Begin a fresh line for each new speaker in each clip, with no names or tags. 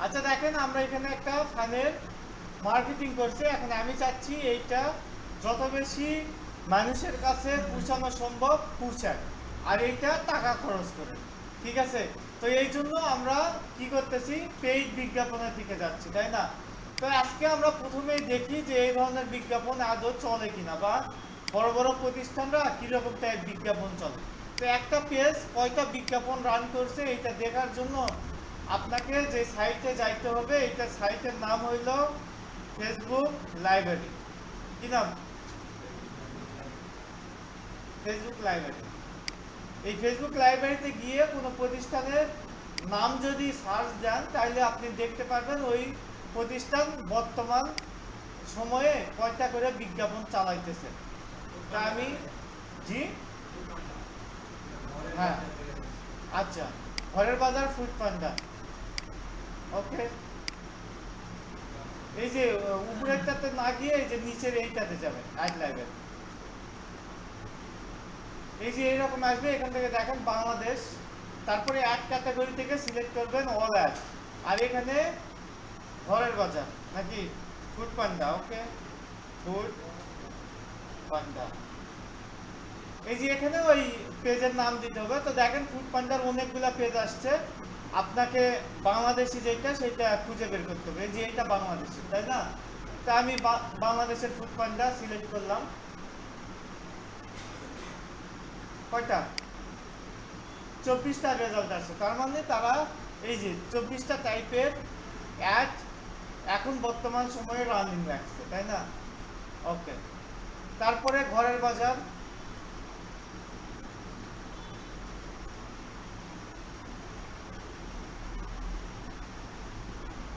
আচ্ছা দেখেন, আমরা এখানে একটা ফানের মার্কেটিং করছি। এখন আমি চাচ্ছি এইটা যত বেশি মানুষের কাছে পৌঁছানো সম্ভব পৌঁছায়, আর এইটা টাকা খরচ করে। ঠিক আছে, তো এই জন্য আমরা কি করতেছি, পেইড বিজ্ঞাপনের দিকে যাচ্ছি, তাই না? তো আজকে আমরা প্রথমেই দেখি যে এই ধরনের বিজ্ঞাপন আদৌ চলে কিনা, বা বড় বড় প্রতিষ্ঠানরা কিরকম টাইপ বিজ্ঞাপন চলে। তো একটা পেজ কয়টা বিজ্ঞাপন রান করছে এটা দেখার জন্য আপনাকে যে সাইটে যাইতে হবে, এটা সাইটের নাম হইল ফেসবুক লাইব্রেরি। কি নাম? Facebook library. এই ফেসবুক লাইব্রেরিতে গিয়ে কোনো প্রতিষ্ঠানের নাম যদি সার্চ দেন, তাহলে আপনি দেখতে পারবেন ওই প্রতিষ্ঠান বর্তমান সময়ে কয়টা করে বিজ্ঞাপন চালাইতেছে। তা আমি জি হ্যাঁ, আচ্ছা, ঘরের বাজার, ফুড পান্ডা, ওকে। এই যে উপরেরটাতে না গিয়ে এই যে নিচের এইটাতে যাবেন, অ্যাড লাইব্রেরি। এই যে এইরকম আসবে, এখান থেকে দেখেন বাংলাদেশ, তারপরে এক ক্যাটাগরি থেকে সিলেক্ট করবেন অল অ্যাড, আর এখানে ঘরের বাজার নাকি ফুড পান্ডা, ওকে, ফুড পান্ডা। এই যে এখানে ওই পেজের নাম দিতে হবে। তো দেখেন ফুড পান্ডার অনেকগুলা পেজ আসছে, আপনাকে বাংলাদেশি যেটা সেটা খুঁজে বের করতে হবে। এই যে এটা বাংলাদেশি, তাই না? তা আমি বাংলাদেশের ফুড পান্ডা সিলেক্ট করলাম। কয়টা? 24টা রেজাল্ট আছে। তার মানে তারা এই যে 24টা টাইপের অ্যাড এখন বর্তমান সময়ে রানিং রাখছে, তাই না? ওকে, তারপরে ঘরের বাজার।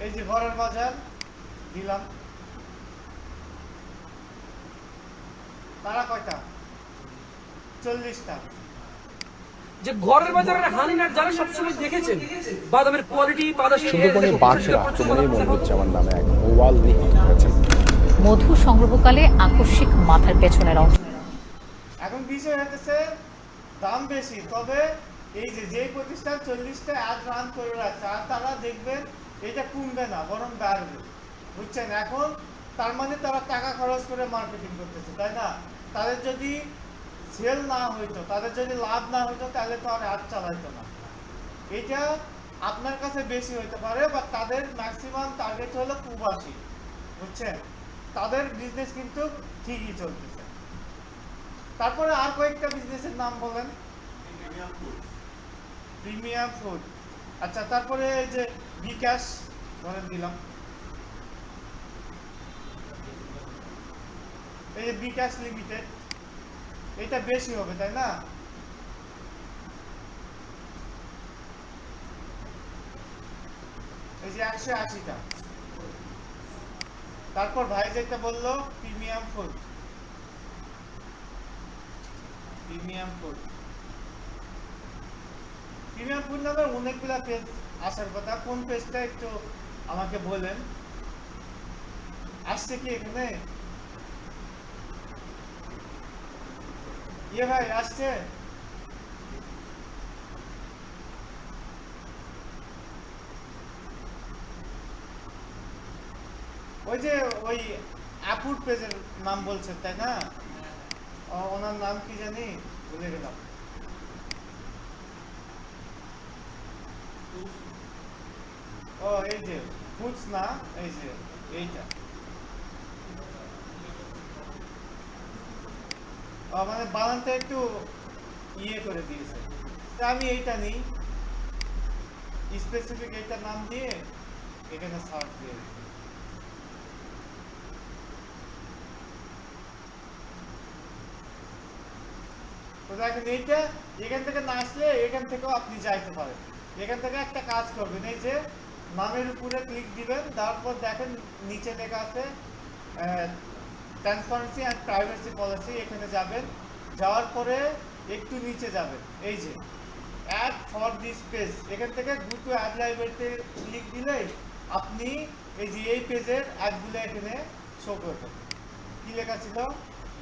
এই যে ঘরের বাজার দিলাম। তারা কয়টা? 40টা।
যে ঘরের বাজারের হানিনার যারা সবসময় দেখেছেন বাদামের কোয়ালিটি,
সুন্দরবনে বাঘের আক্রমণে মনিরুজ্জামান নামে এক ওয়াল নিহত হয়েছেন।
মধু সংগ্রহকালে আকস্মিক মাথার পেছনের অংশ।
এখন বিষয় হতেছে দাম বেশি, তবে এই যে যে প্রতিষ্ঠান 40টা অ্যাড রান করে রাখছে, আর তারা দেখবেন এটা কমবে না, বরং বাড়বে। বুঝছেন? এখন তার মানে তারা টাকা খরচ করে মার্কেটিং করতেছে, তাই না? তাদের যদি সেল না হইতো, তাদের যদি লাভ না হইতো, তাহলে তো আর অ্যাড চালাইতো না। এটা আপনার কাছে বেশি হইতে পারে, বা তাদের ম্যাক্সিমাম টার্গেট হলো প্রবাসী। বুঝছেন? তাদের বিজনেস কিন্তু ঠিকই চলতেছে। তারপরে আর কয়েকটা বিজনেসের নাম বলেন। প্রিমিয়াম ফুড, আচ্ছা। তারপরে এই যে বিকাশ ধরেন দিলাম, এই যে বিকাশ লিমিটেড, এটা বেশি হবে, তাই না? এই যে 180টা। তারপর ভাই যেটা বললো premium food, premium food, premium food নামে অনেকগুলা পেজ আসার কথা। কোন পেজটা একটু আমাকে বলেন, আসছে কি এখানে? ইয়ে ভাই, আসছে? ওই যে ওই আপুর পেজের নাম বলছেন, তাই না? ওনার নাম কি জানি, ভুলে গেলাম। ও এই যে ফুডস না, এই যে এইটা, মানে বানানটা একটু ইয়ে করে দিয়েছে। তা আমি এইটা নিই, স্পেসিফিক এইটার নাম দিয়ে এখানে সার্চ দিয়ে দিই। তো দেখেন এইটা এখান থেকে না আসলে এখান থেকেও আপনি যাইতে পারেন। এখান থেকে একটা কাজ করবেন, এই যে নামের উপরে ক্লিক দিবেন, তারপর দেখেন নিচে লেখা আছে ট্রান্সপারেন্সি অ্যান্ড প্রাইভেসি পলিসি, এখানে যাবেন। যাওয়ার পরে একটু নিচে যাবেন, এই যে অ্যাড ফর দিস পেজ, এখান থেকে গো টু অ্যাড লাইব্রেরিতে ক্লিক দিলেই আপনি এই যে এই পেজের অ্যাডগুলো এখানে শো করবেন। কি লেখা ছিল?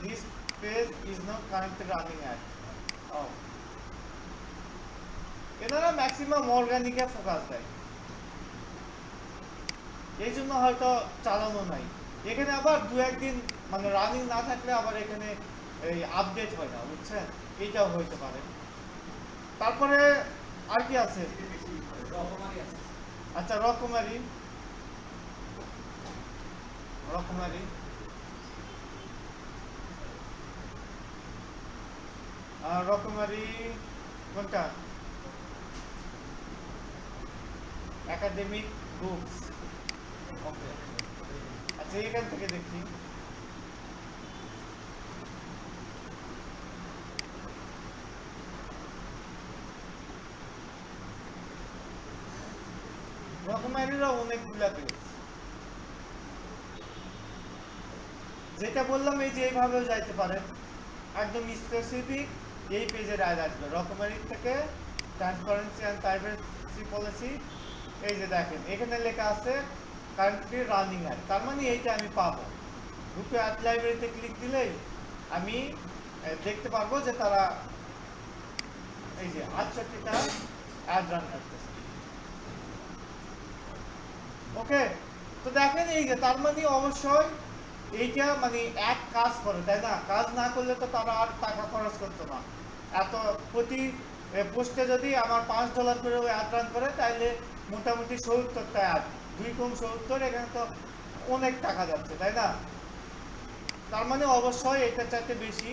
This page is not connected running ad. এনারা ম্যাক্সিমাম অর্গানিকে ফোকাস দেয়। এই জন্য হয়তো চালানো নাই। এখানে আবার দু একদিন মানে রানিং না থাকলে আবার এখানে এই আপডেট হয় না, বুঝছেন? এইটাও হইতে পারে। তারপরে আর কি আছে? আচ্ছা, রকমারি রকমারি কোনটা? Academic books. ওকে, আচ্ছা এখান থেকে দেখি। রকমারিরও অনেকগুলা পেজ। যেটা বললাম এই যে এইভাবেও যাইতে পারেন, একদম স্পেসিফিক এই পেজের আয় আসবে। রকমারি থেকে ট্রান্সপারেন্সি অ্যান্ড প্রাইভেসি পলিসি, এই যে দেখেন এখানে লেখা আছে কারেন্টলি রানিং অ্যাড, তার মানে এইটা আমি পাবো। গ্রুপে অ্যাড লাইব্রেরিতে ক্লিক দিলেই আমি দেখতে পারবো যে তারা এই যে 68টা অ্যাড রান করতেছে। ওকে, তো দেখেন এই যে তার মানে অবশ্যই এইটা মানে এক কাজ করে, তাই না? কাজ না করলে তো তারা আর টাকা খরচ করতো না। এত প্রতি পোস্টে যদি আমার $5 করে অ্যাড রান করে, তাইলে মোটামুটি 70টা অ্যাড, 2 × 70, এখানে তো অনেক টাকা যাচ্ছে, তাই না? তার মানে অবশ্যই এটার চাইতে বেশি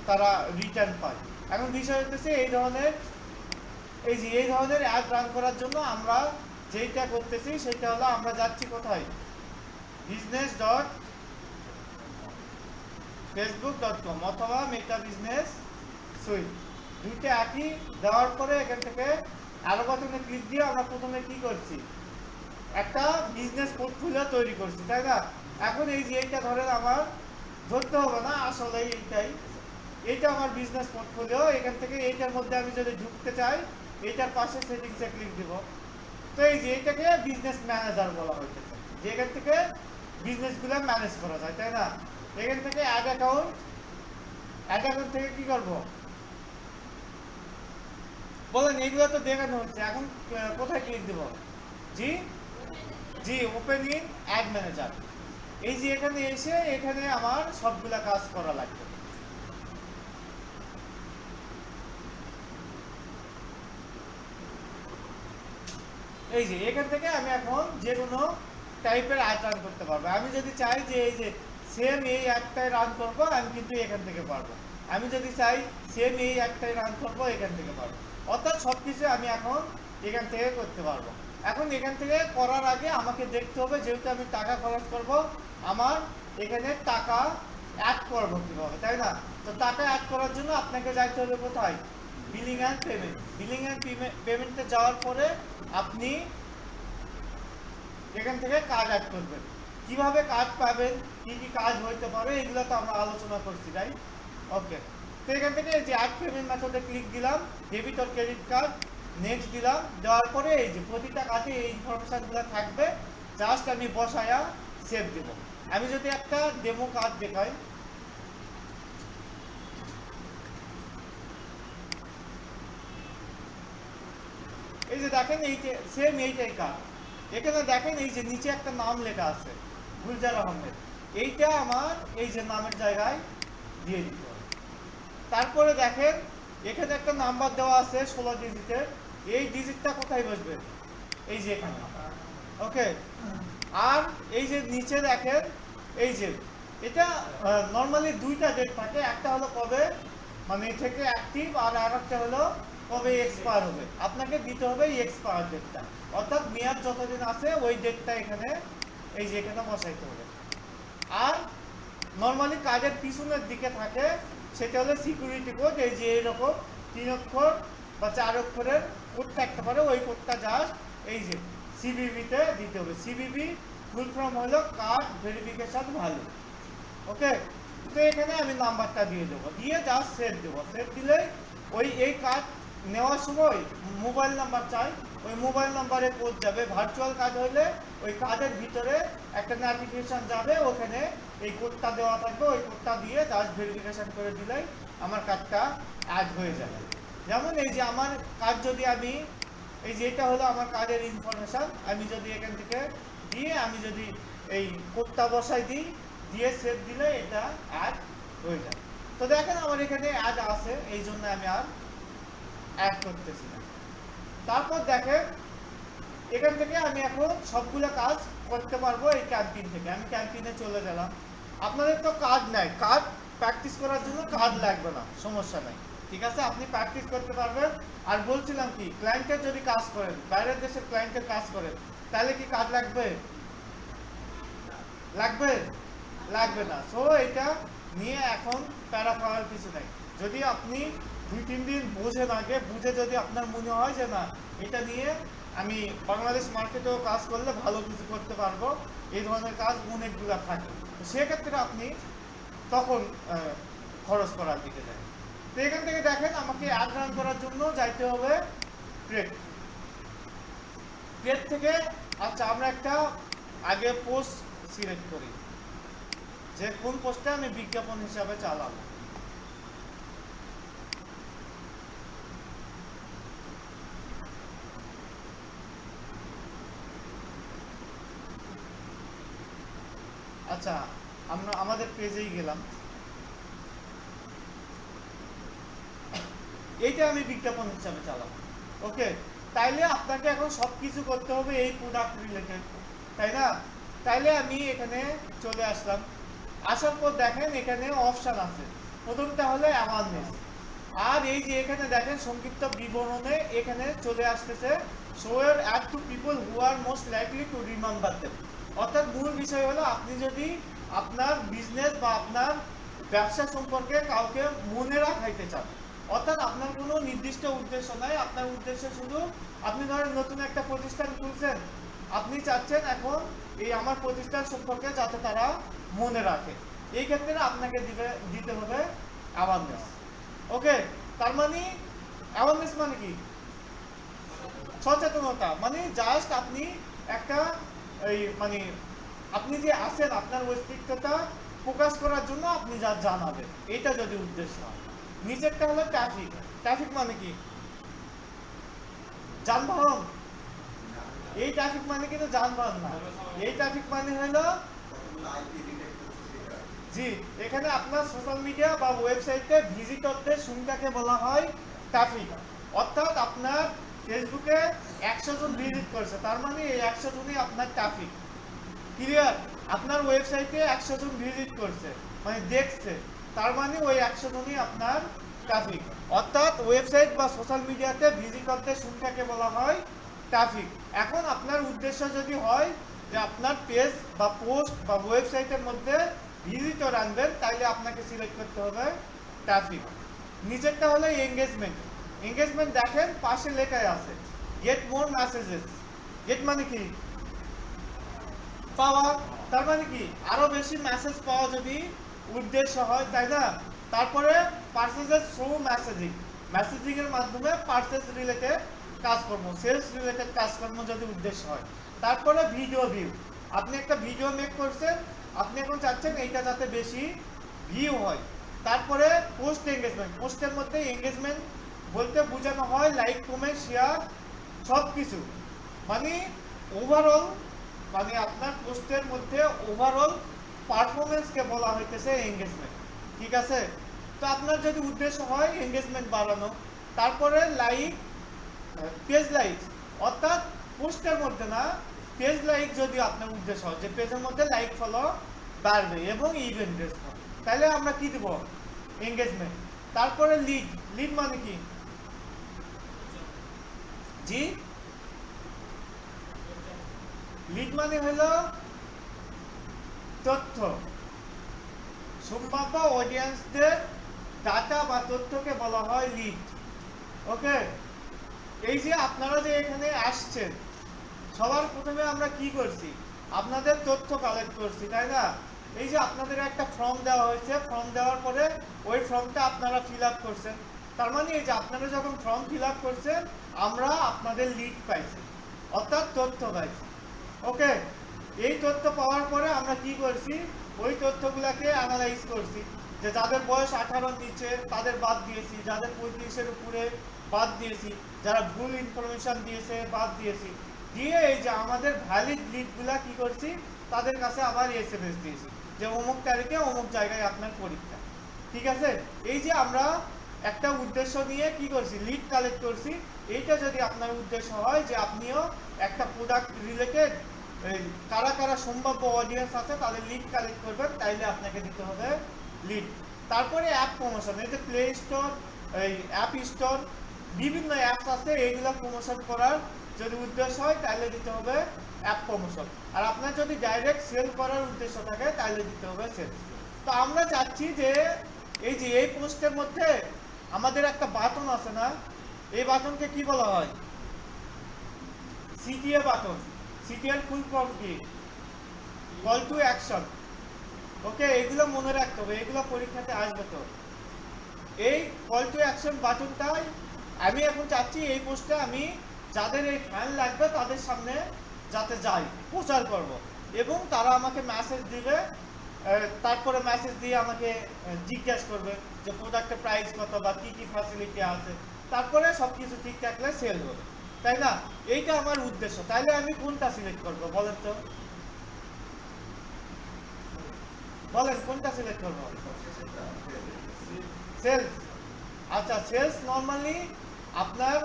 তারা রিটার্ন পায়। এখন বিষয় হচ্ছে এই ধরনের অ্যাড রান করার জন্য আমরা যেটা করতেছি সেটা হলো আমরা যাচ্ছি কোথায়? business.facebook.com অথবা মেটা বিজনেস সুইট, দুইটা একই। দেওয়ার পরে এখান থেকে আরো বাটনে ক্লিক দিয়ে আমরা প্রথমে কি করছি? একটা বিজনেস পোর্টফোলিও তৈরি করছি, তাই না? এখন এই যে এইটা ধরেন আমার ধরতে হবে না, আসলে এইটা আমার বিজনেস পোর্টফোলিও। এখান থেকে এইটার মধ্যে আমি যদি ঢুকতে চাই, এইটার পাশে সেটিংসে ক্লিক দিব। তো এই যে এটাকে বিজনেস ম্যানেজার বলা হইতেছে, যে এখান থেকে বিজনেসগুলো ম্যানেজ করা যায়, তাই না? এখান থেকে অ্যাড অ্যাকাউন্ট থেকে কি করব বলেন? এগুলো তো দেখানো হচ্ছে, এখন কোথায় ক্লিক দেব? জি ওপেন ইন অ্যাড ম্যানেজার। এই যে এখানে এসে এখানে আমার সবগুলা কাজ করা লাগবে। এই যে এখান থেকে আমি এখন যে কোনো টাইপের অ্যাড রান করতে পারবো। আমি যদি চাই যে এই যে সেম এই একটাই রান করবো, আমি কিন্তু এখান থেকে পারবো। আমি যদি চাই সেম এই একটাই রান করবো, এখান থেকে পারবো। অর্থাৎ সবকিছু আমি এখন এখান থেকে করতে পারবো। এখন এখান থেকে করার আগে আমাকে দেখতে হবে, যেহেতু আমি টাকা খরচ করব, আমার এখানে টাকা অ্যাড করবো কিভাবে, তাই না? তো টাকা অ্যাড করার জন্য আপনাকে যাইতে হবে কোথায়? Billing and payment. Billing and পেমেন্টে যাওয়ার পরে আপনি এখান থেকে কাজ অ্যাড করবেন। কিভাবে কাজ পাবেন, কি কি কাজ হইতে পারে, এগুলো তো আমরা আলোচনা করছি, তাই? ওকে, তো এখান থেকে যে অ্যাড পেমেন্ট মেথডে ক্লিক দিলাম, debit or credit card, next দিলাম। দেওয়ার পরে এই যে প্রতিটা কাজে এই ইনফরমেশনগুলো থাকবে, জাস্ট আমি বসায়া সেভ দেব। আমি যদি একটা ডেমো কার্ড দেখাই, এই যে দেখেন সেম এইটাই কাজ। এখানে দেখেন এই যে নিচে একটা নাম লেখা আছে, গুলজার আহমেদ। এইটা আমার এই যে নামের জায়গায় দিয়ে দিতে হবে। তারপরে দেখেন এখানে একটা নাম্বার দেওয়া আছে 16 ডিজিটের। এই ডিজিটটা কোথায় বসবে? এই যে এখানে। ওকে, আর এই যে নিচে দেখেন এই যে এটা নর্মালি দুইটা ডেট থাকে, একটা হলো কবে মানে থেকে অ্যাক্টিভ, আর আরেকটা হলো কবে এক্সপায়ার হবে। আপনাকে দিতে হবে এই এক্সপায়ার ডেটটা, অর্থাৎ মেয়াদ যতদিন আছে ওই ডেটটা এখানে এই যে এখানে বসাইতে হবে। আর নর্মালি কাজের পিছনের দিকে থাকে, সেটা হলো সিকিউরিটি কোড। এই যে এইরকম 3 অক্ষর বা 4 অক্ষরের কোড থাকতে পারে, ওই কোডটা জাস্ট এই যে সিবিবিতে দিতে হবে। সিবিবি ফুল ফর্ম হলো কার্ড ভেরিফিকেশন ভ্যালু। ওকে, তো এখানে আমি নাম্বারটা দিয়ে দেবো, দিয়ে জাস্ট সেভ দেবো। সেভ দিলেই এই কার্ড নেওয়ার সময় মোবাইল নাম্বার চাই, ওই মোবাইল নাম্বারে কোড যাবে। ভার্চুয়াল কার্ড হলে ওই কার্ডের ভিতরে একটা নোটিফিকেশন যাবে, ওখানে এই কোডটা দেওয়া থাকবে, ওই কোডটা দিয়ে জাস্ট ভেরিফিকেশন করে দিলেই আমার কার্ডটা অ্যাড হয়ে যাবে। যেমন এই যে আমার কার্ড যদি আমি এই যে এটা হলো আমার কার্ডের ইনফরমেশন, আমি যদি এখান থেকে দিয়ে আমি যদি এই কোডটা বসাই দিই, দিয়ে সেভ দিলে এটা অ্যাড হয়ে যায়। তো দেখেন আমার এখানে অ্যাড আছে, এই জন্য আমি আর অ্যাড করতেছি না। তারপর দেখেন এখান থেকে আমি এখন সবগুলো কাজ করতে পারবো এই ক্যাম্পেইন থেকে। আমি ক্যাম্পেইনে চলে গেলাম। আপনাদের তো কার্ড নাই, কার্ড প্র্যাকটিস করার জন্য কার্ড লাগবে না, সমস্যা নাই, ঠিক আছে, আপনি প্র্যাকটিস করতে পারবেন। আর বলছিলাম কি, ক্লায়েন্টের যদি কাজ করেন, বাইরের দেশের ক্লায়েন্টের কাজ করেন, তাহলে কি কার্ড লাগবে? লাগবে? লাগবে না। সো এটা নিয়ে এখন প্যারা পাওয়ার কিছু নাই। যদি আপনি 2-3 দিন বুঝেন, আগে বুঝে যদি আপনার মনে হয় যে না এটা নিয়ে আমি বাংলাদেশ মার্কেটেও কাজ করলে ভালো কিছু করতে পারবো, এই ধরনের কাজ অনেকগুলো থাকে, তো সেক্ষেত্রে আপনি তখন খরচ করার দিকে যান। তো এখান থেকে দেখেন আমাকে অ্যাড রান করার জন্য যাইতে হবে ট্রেড থেকে। আচ্ছা, আমরা একটা আগে পোস্ট সিলেক্ট করি যে কোন পোস্টে আমি বিজ্ঞাপন হিসাবে চালাবো। আচ্ছা, আমরা আমাদের পেজেই গেলাম, এইটা আমি বিজ্ঞাপন হিসাবে চালাবো। ওকে, তাইলে আপনাকে এখন সবকিছু করতে হবে এই প্রোডাক্ট রিলেটেড, তাই না? তাইলে আমি এখানে চলে আসলাম। আসার পর দেখেন এখানে অপশন আছে, প্রথমটা হলো অ্যাওয়ারনেস। আর এই যে এখানে দেখেন সংক্ষিপ্ত বিবরণে এখানে চলে আসতেছে show your ad to people who are most likely to remember them. অর্থাৎ মূল বিষয় হলো আপনি যদি আপনার বিজনেস বা আপনার ব্যবসা সম্পর্কে কাউকে মনে রাখাইতে চান, অর্থাৎ আপনার কোনো নির্দিষ্ট উদ্দেশ্য নাই, আপনার উদ্দেশ্য শুধু আপনি ধরেন নতুন একটা প্রতিষ্ঠান খুলছেন, আপনি চাচ্ছেন এখন এই আমার প্রতিষ্ঠান সম্পর্কে যাতে তারা মনে রাখে, এই ক্ষেত্রে আপনাকে দিতে হবে অ্যাওয়ারনেস। ওকে, তার মানে অ্যাওয়ারনেস মানে কি? সচেতনতা, মানে জাস্ট আপনি একটা এই মানে আপনি যে আছেন আপনার অস্তিত্বটা প্রকাশ করার জন্য আপনি যা জানাবেন, এটা যদি উদ্দেশ্য হয়। নিচেরটা হলো ট্রাফিক। ট্রাফিক মানে কি? যানবাহন। এই ট্রাফিক মানে কিন্তু যানবাহন না, এই ট্রাফিক মানে হলো জি, এখানে আপনার সোশ্যাল মিডিয়া বা ওয়েবসাইটে ভিজিটরদের সংখ্যাকে বলা হয় ট্রাফিক। অর্থাৎ আপনার ফেসবুকে 100 জন ভিজিট করছে, তার মানে এই 100 জনই আপনার ট্রাফিক। ক্লিয়ার? আপনার ওয়েবসাইটে 100 জন ভিজিট করছে মানে দেখছে, তার মানে ওই 100 জনই আপনার ট্রাফিক। অর্থাৎ ওয়েবসাইট বা সোশ্যাল মিডিয়াতে ভিজিটরদের সংখ্যাকে বলা হয় ট্রাফিক। এখন আপনার উদ্দেশ্য যদি হয় যে আপনার পেজ বা পোস্ট বা ওয়েবসাইটের মধ্যে ভিজিটর আনবেন, তাইলে আপনাকে সিলেক্ট করতে হবে ট্রাফিক। নিচেরটা হলো এঙ্গেজমেন্ট। এঙ্গেজমেন্ট দেখেন পাশে লেখাই আছে গেট মোর মেসেজেস। গেট মানে কি? পাওয়া, তার মানে কি আরো বেশি মেসেজ পাওয়া যদি উদ্দেশ্য হয়, তাই না? তারপরে পারচেজেস থ্রু মেসেজিং, মেসেজিং এর মাধ্যমে পারচেজ রিলেটেড কাজকর্ম, সেলস রিলেটেড কাজকর্ম যদি উদ্দেশ্য হয়। তারপরে ভিডিও ভিউ, আপনি একটা ভিডিও মেক করছেন, আপনি এখন চাচ্ছেন এইটা যাতে বেশি ভিউ হয়। তারপরে পোস্ট এঙ্গেজমেন্ট, পোস্টের মধ্যে এঙ্গেজমেন্ট বলতে বোঝানো হয় লাইক, কমেন্ট, শেয়ার সব কিছু, মানে ওভারঅল, মানে আপনার পোস্টের মধ্যে ওভারঅল পারফরমেন্সকে বলা হইতেছে এঙ্গেজমেন্ট, ঠিক আছে? তো আপনার যদি উদ্দেশ্য হয় এঙ্গেজমেন্ট বাড়ানো। তারপরে লাইক, পেজ লাইক, অর্থাৎ পোস্টের মধ্যে না, পেজ লাইক যদি আপনার উদ্দেশ্য হয় যে পেজের মধ্যে লাইক ফলো বাড়বে এবং ইভেন্ট রেসপন্স, তাহলে আমরা কি দেব? এঙ্গেজমেন্ট। তারপরে লিড, লিড মানে কি? জি, লিড মানে হলো তথ্য, সম্ভাব্য অডিয়েন্সদের ডাটা বা তথ্যকে বলা হয় লিড। ওকে, এই যে আপনারা যে এখানে আসছেন, সবার প্রথমে আমরা কি করছি? আপনাদের তথ্য কালেক্ট করছি, তাই না? এই যে আপনাদের একটা ফর্ম দেওয়া হয়েছে, ফর্ম দেওয়ার পরে ওই ফর্মটা আপনারা ফিল আপ করছেন, তার মানে এই যে আপনারা যখন ফর্ম ফিল আপ করছেন আমরা আপনাদের লিড পাইছি, অর্থাৎ তথ্য পাইছি। ওকে, এই তথ্য পাওয়ার পরে আমরা কি করছি? ওই তথ্যগুলোকে অ্যানালাইজ করছি, যে যাদের বয়স 18 নিচে তাদের বাদ দিয়েছি, যাদের 35-এর উপরে বাদ দিয়েছি, যারা ভুল ইনফরমেশন দিয়েছে বাদ দিয়েছি। দিয়ে এই যে আমাদের ভ্যালিড লিডগুলা কি করছি তাদের কাছে আবার এসএমএস দিয়েছি যে অমুক তারিখে অমুক জায়গায় আপনার পরীক্ষা। ঠিক আছে, এই যে আমরা একটা উদ্দেশ্য নিয়ে কি করছি, লিড কালেক্ট করছি। এইটা যদি আপনার উদ্দেশ্য হয় যে আপনিও একটা প্রোডাক্ট রিলেটেড কারা কারা সম্ভাব্য অডিয়েন্স আছে তাদের লিড কালেক্ট করবেন, তাইলে আপনাকে দিতে হবে লিড। তারপরে অ্যাপ প্রমোশন, এই যে প্লে স্টোর, এই অ্যাপ স্টোর, বিভিন্ন অ্যাপস আছে, এইগুলো প্রমোশন করার যদি উদ্দেশ্য হয় তাহলে দিতে হবে অ্যাপ প্রমোশন। আর আপনার যদি ডাইরেক্ট সেল করার উদ্দেশ্য থাকে তাহলে দিতে হবে সেলস। তো আমরা চাচ্ছি যে এই পোস্টের মধ্যে আমাদের একটা বাটন আছে না, এই বাটনকে কি বলা হয়, সিটিএ বাটন। সিটিএর ফুল ফর্ম কি, কল টু অ্যাকশন। ওকে, এগুলো মনে রাখতে হবে, এগুলো পরীক্ষাতে আসবে। তো এই কল টু অ্যাকশন বাটনটাই আমি এখন চাচ্ছি এই পোস্টে আমি যাদের এই ফ্যান লাগবে তাদের সামনে যাতে যাই, প্রচার করব এবং তারা আমাকে মেসেজ দিবে। তারপরে মেসেজ দিয়ে আমাকে জিজ্ঞাসা করবে যে প্রোডাক্টের প্রাইস কত বা কি কি ফ্যাসিলিটি আছে, তারপরে সবকিছু ঠিক থাকলে সেল হবে, তাই না? এইটা আমার উদ্দেশ্য। তাইলে আমি কোনটা সিলেক্ট করব বলেন তো, বলেন কোনটা সিলেক্ট করব? সেলস। আচ্ছা, সেলস নরমালি আপনার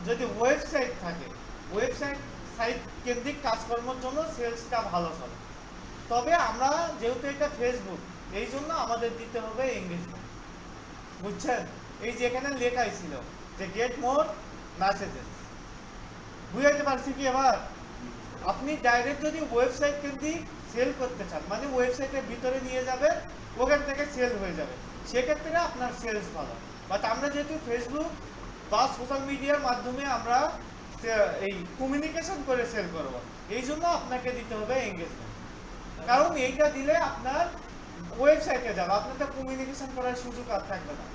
যদি ওয়েবসাইট থাকে, ওয়েবসাইট সাইট কেন্দ্রিক কাজকর্মের জন্য সেলসটা ভালো চলে। তবে আমরা যেহেতু এটা ফেসবুক, এই জন্য আমাদের দিতে হবে এঙ্গেজমেন্ট, বুঝছেন? এই যে এখানে লেখাই ছিল যে গেট মোর মেসেজেস, বুঝাইতে পারছি কি? এবার আপনি ডাইরেক্ট যদি ওয়েবসাইট কেন্দ্রিক সেল করতে চান, মানে ওয়েবসাইটের ভিতরে নিয়ে যাবে, ওখান থেকে সেল হয়ে যাবে, সেক্ষেত্রে আপনার সেলস ভালো। বাট আমরা যেহেতু ফেসবুক বা সোশ্যাল মিডিয়ার মাধ্যমে আমরা এই কমিউনিকেশন করে সেল করব, এই জন্য আপনাকে দিতে হবে এঙ্গেজমেন্ট। কারণ এইটা দিলে আপনার ওয়েবসাইটে যাবে, আপনার তো কমিউনিকেশন করার সুযোগ আর থাকবে না,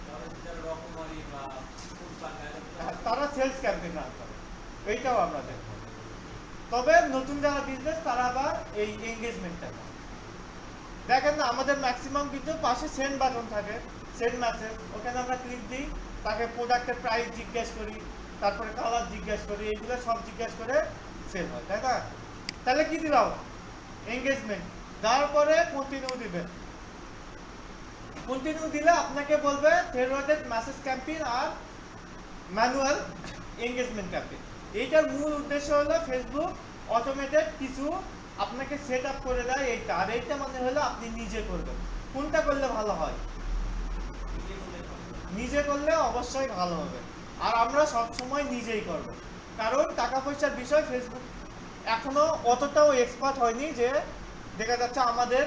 তারা সেলস ক্যাম্পেইন রান করে, এইটাও আমরা দেখব। তবে নতুন যারা বিজনেস তারা আবার এই এঙ্গেজমেন্টটা দেখেন না, আমাদের ম্যাক্সিমাম কিন্তু পাশে সেন্ড বাটন থাকে, সেন্ড মেসেজ, ওখানে আমরা ক্লিক দিই, তাকে প্রোডাক্টের প্রাইস জিজ্ঞেস করি, তারপরে কালার জিজ্ঞেস করি, এইগুলো সব জিজ্ঞেস করে সেল হয়, তাই না? তাহলে কি দিলাম? এঙ্গেজমেন্ট। তারপরে কন্টিনিউ দিবেন। কন্টিনিউ দিলে আপনাকে বলবে ফরওয়ার্ডেড মেসেজ ক্যাম্পেইন আর ম্যানুয়াল এঙ্গেজমেন্ট ক্যাম্পেইন। এইটার মূল উদ্দেশ্য হলো ফেসবুক অটোমেটেড কিছু আপনাকে সেট আপ করে দেয় এইটা, আর এইটা মানে হলো আপনি নিজে করবেন। কোনটা করলে ভালো হয়? নিজে করলে অবশ্যই ভালো হবে, আর আমরা সবসময় নিজেই করব, কারণ টাকা পয়সার বিষয় ফেসবুক এখনো অতটাও এক্সপার্ট হয়নি যে দেখা যাচ্ছে আমাদের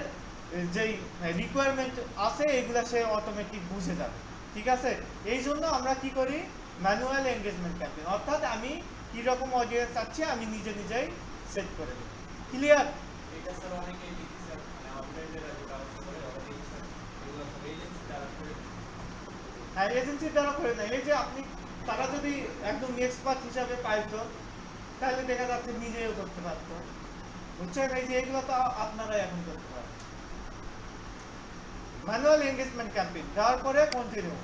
যেই রিকোয়ারমেন্ট আছে এগুলা সে অটোমেটিক বুঝে যাবে। ঠিক আছে, এই জন্য আমরা কি করি, ম্যানুয়াল এঙ্গেজমেন্ট ক্যাম্পেইন, অর্থাৎ আমি কিরকম অডিয়েন্স চাচ্ছি আমি নিজে নিজেই সেট করে দিই। ক্লিয়ার?
এটা স্যার অনেকেই দেখি স্যার, মানে আউটলাইনাররা যেটা অবশ্য করে ওরা দেখি স্যার এগুলো সব এজেন্সি দ্বারা করে।
হ্যাঁ, এজেন্সির দ্বারা করে না, এই যে আপনি তারা যদি একদম এক্সপার্ট হিসাবে পাইতো তাহলে দেখা যাচ্ছে নিজেও করতে পারতো, বুঝছেন? এই যে এগুলো তো আপনারাই এখন করতে পারেন। ম্যানুয়াল এঙ্গেজমেন্ট ক্যাম্পেইন দেওয়ার পরে কন্টিনিউ।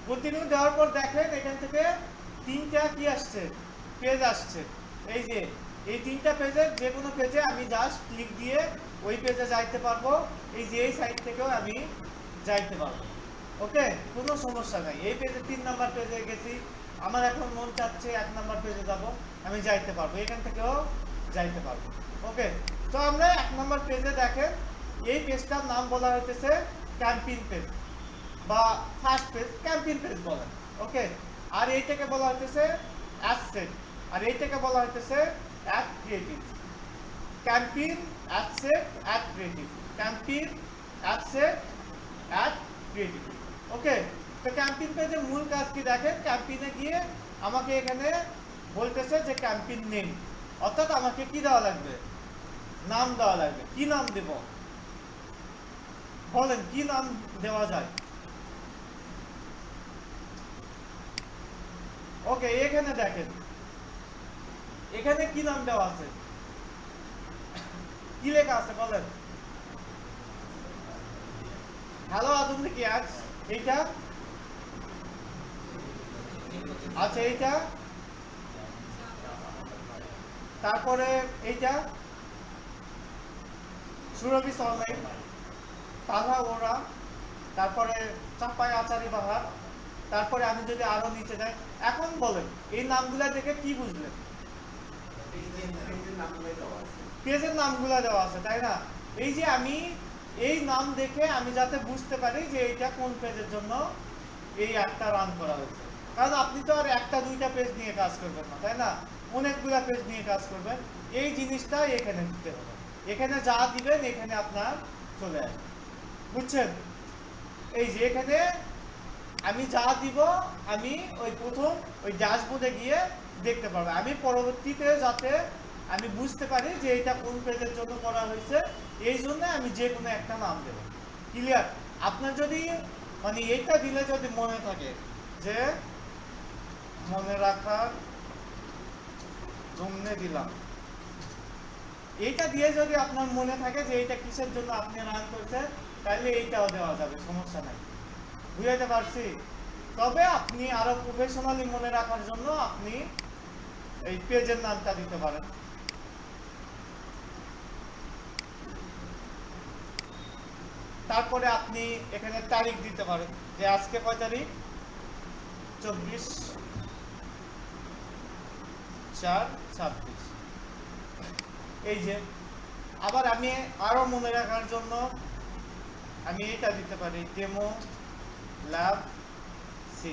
কন্টিনিউ দেওয়ার পর দেখেন এখান থেকে তিনটা কি আসছে, পেজ আসছে। এই যে এই তিনটা পেজের যে কোনো পেজে আমি জাস্ট ক্লিক দিয়ে ওই পেজে যাইতে পারবো, এই যে এই সাইট থেকেও আমি যাইতে পারবো। ওকে, কোনো সমস্যা নাই। এই পেজে 3 নাম্বার পেজে গেছি, আমার এখন মন চাচ্ছে 1 নাম্বার পেজে যাব, আমি যাইতে পারবো, এখান থেকেও যাইতে পারবো। ওকে, তো আমরা 1 নাম্বার পেজে দেখেন এই পেজটার নাম বলা হইতেছে ক্যাম্পেইন পেজ বা ফার্স্ট পেজ, ক্যাম্পেইন পেজ বলেন। ওকে, আর এইটাকে বলা হইতেছে অ্যাড সেট, আর এইটাকে বলা হইতেছে ad creative. Campaign, ad set, ad creative, campaign, ad set, ad creative. Okay, তো ক্যাম্পেইন পেজের মূল কাজ কি দেখেন, ক্যাম্পেইনে গিয়ে আমাকে এখানে বলতেছে যে ক্যাম্পেইন নেম, অর্থাৎ আমাকে কি দেওয়া লাগবে, নাম দেওয়া লাগবে। কি নাম দেব বলেন, কি নাম দেওয়া যায়? ওকে, এখানে দেখেন এখানে কি নাম দেওয়া আছে, কি লেখা আছে বলেন? হ্যালো আদম নাকি আজ এইটা আচ্ছা এইটা, তারপরে এইটা সুরভি সরলাই, তালা ওরা, তারপরে চাপাই আচারি বাহার, তারপরে আমি যদি আরো নিচে যাই, এখন বলেন এই নামগুলা দেখে কি বুঝলেন? পেজের নামগুলা দেওয়া আছে তাই না? এই যে আমি এই নাম দেখে আমি যাতে বুঝতে পারি যে এটা কোন পেজের জন্য এই একটা রান করা হয়েছে, কারণ আপনি তো আর একটা দুইটা পেজ নিয়ে কাজ করবেন না তাই না, অনেকগুলা পেজ নিয়ে কাজ করবেন। এই জিনিসটা এখানে দিতে হবে, এখানে যা দিবেন এখানে আপনার চলে আসবে, বুঝছেন? এই যে এখানে আমি যা দিব আমি ওই প্রথম ওই ড্যাশবোর্ডে গিয়ে দেখতে পারবো, আমি পরবর্তীতে যাতে আমি বুঝতে পারি যে এটা কোন পেজের জন্য করা হয়েছে, এই জন্য আমি যে কোনো একটা নাম দেব। ক্লিয়ার? আপনার যদি মানে এইটা দিলে যদি মনে থাকে যে মনে রাখার জন্য দিলাম, এইটা দিয়ে যদি আপনার মনে থাকে যে এইটা কিসের জন্য আপনি রান করছেন, তাহলে এইটাও দেওয়া যাবে, সমস্যা নাই। বুঝাইতে পারছি? তবে আপনি আরো প্রফেশনালি মনে রাখার জন্য আপনি এই পেজের নামটা দিতে পারেন। তারপরে আপনি এখানে তারিখ দিতে পারেন যে আজকে কয় তারিখ, 24/4/26। এই যে আবার আমি আরো মনে রাখার জন্য আমি এটা দিতে পারি, ডেমো ল্যাব সি।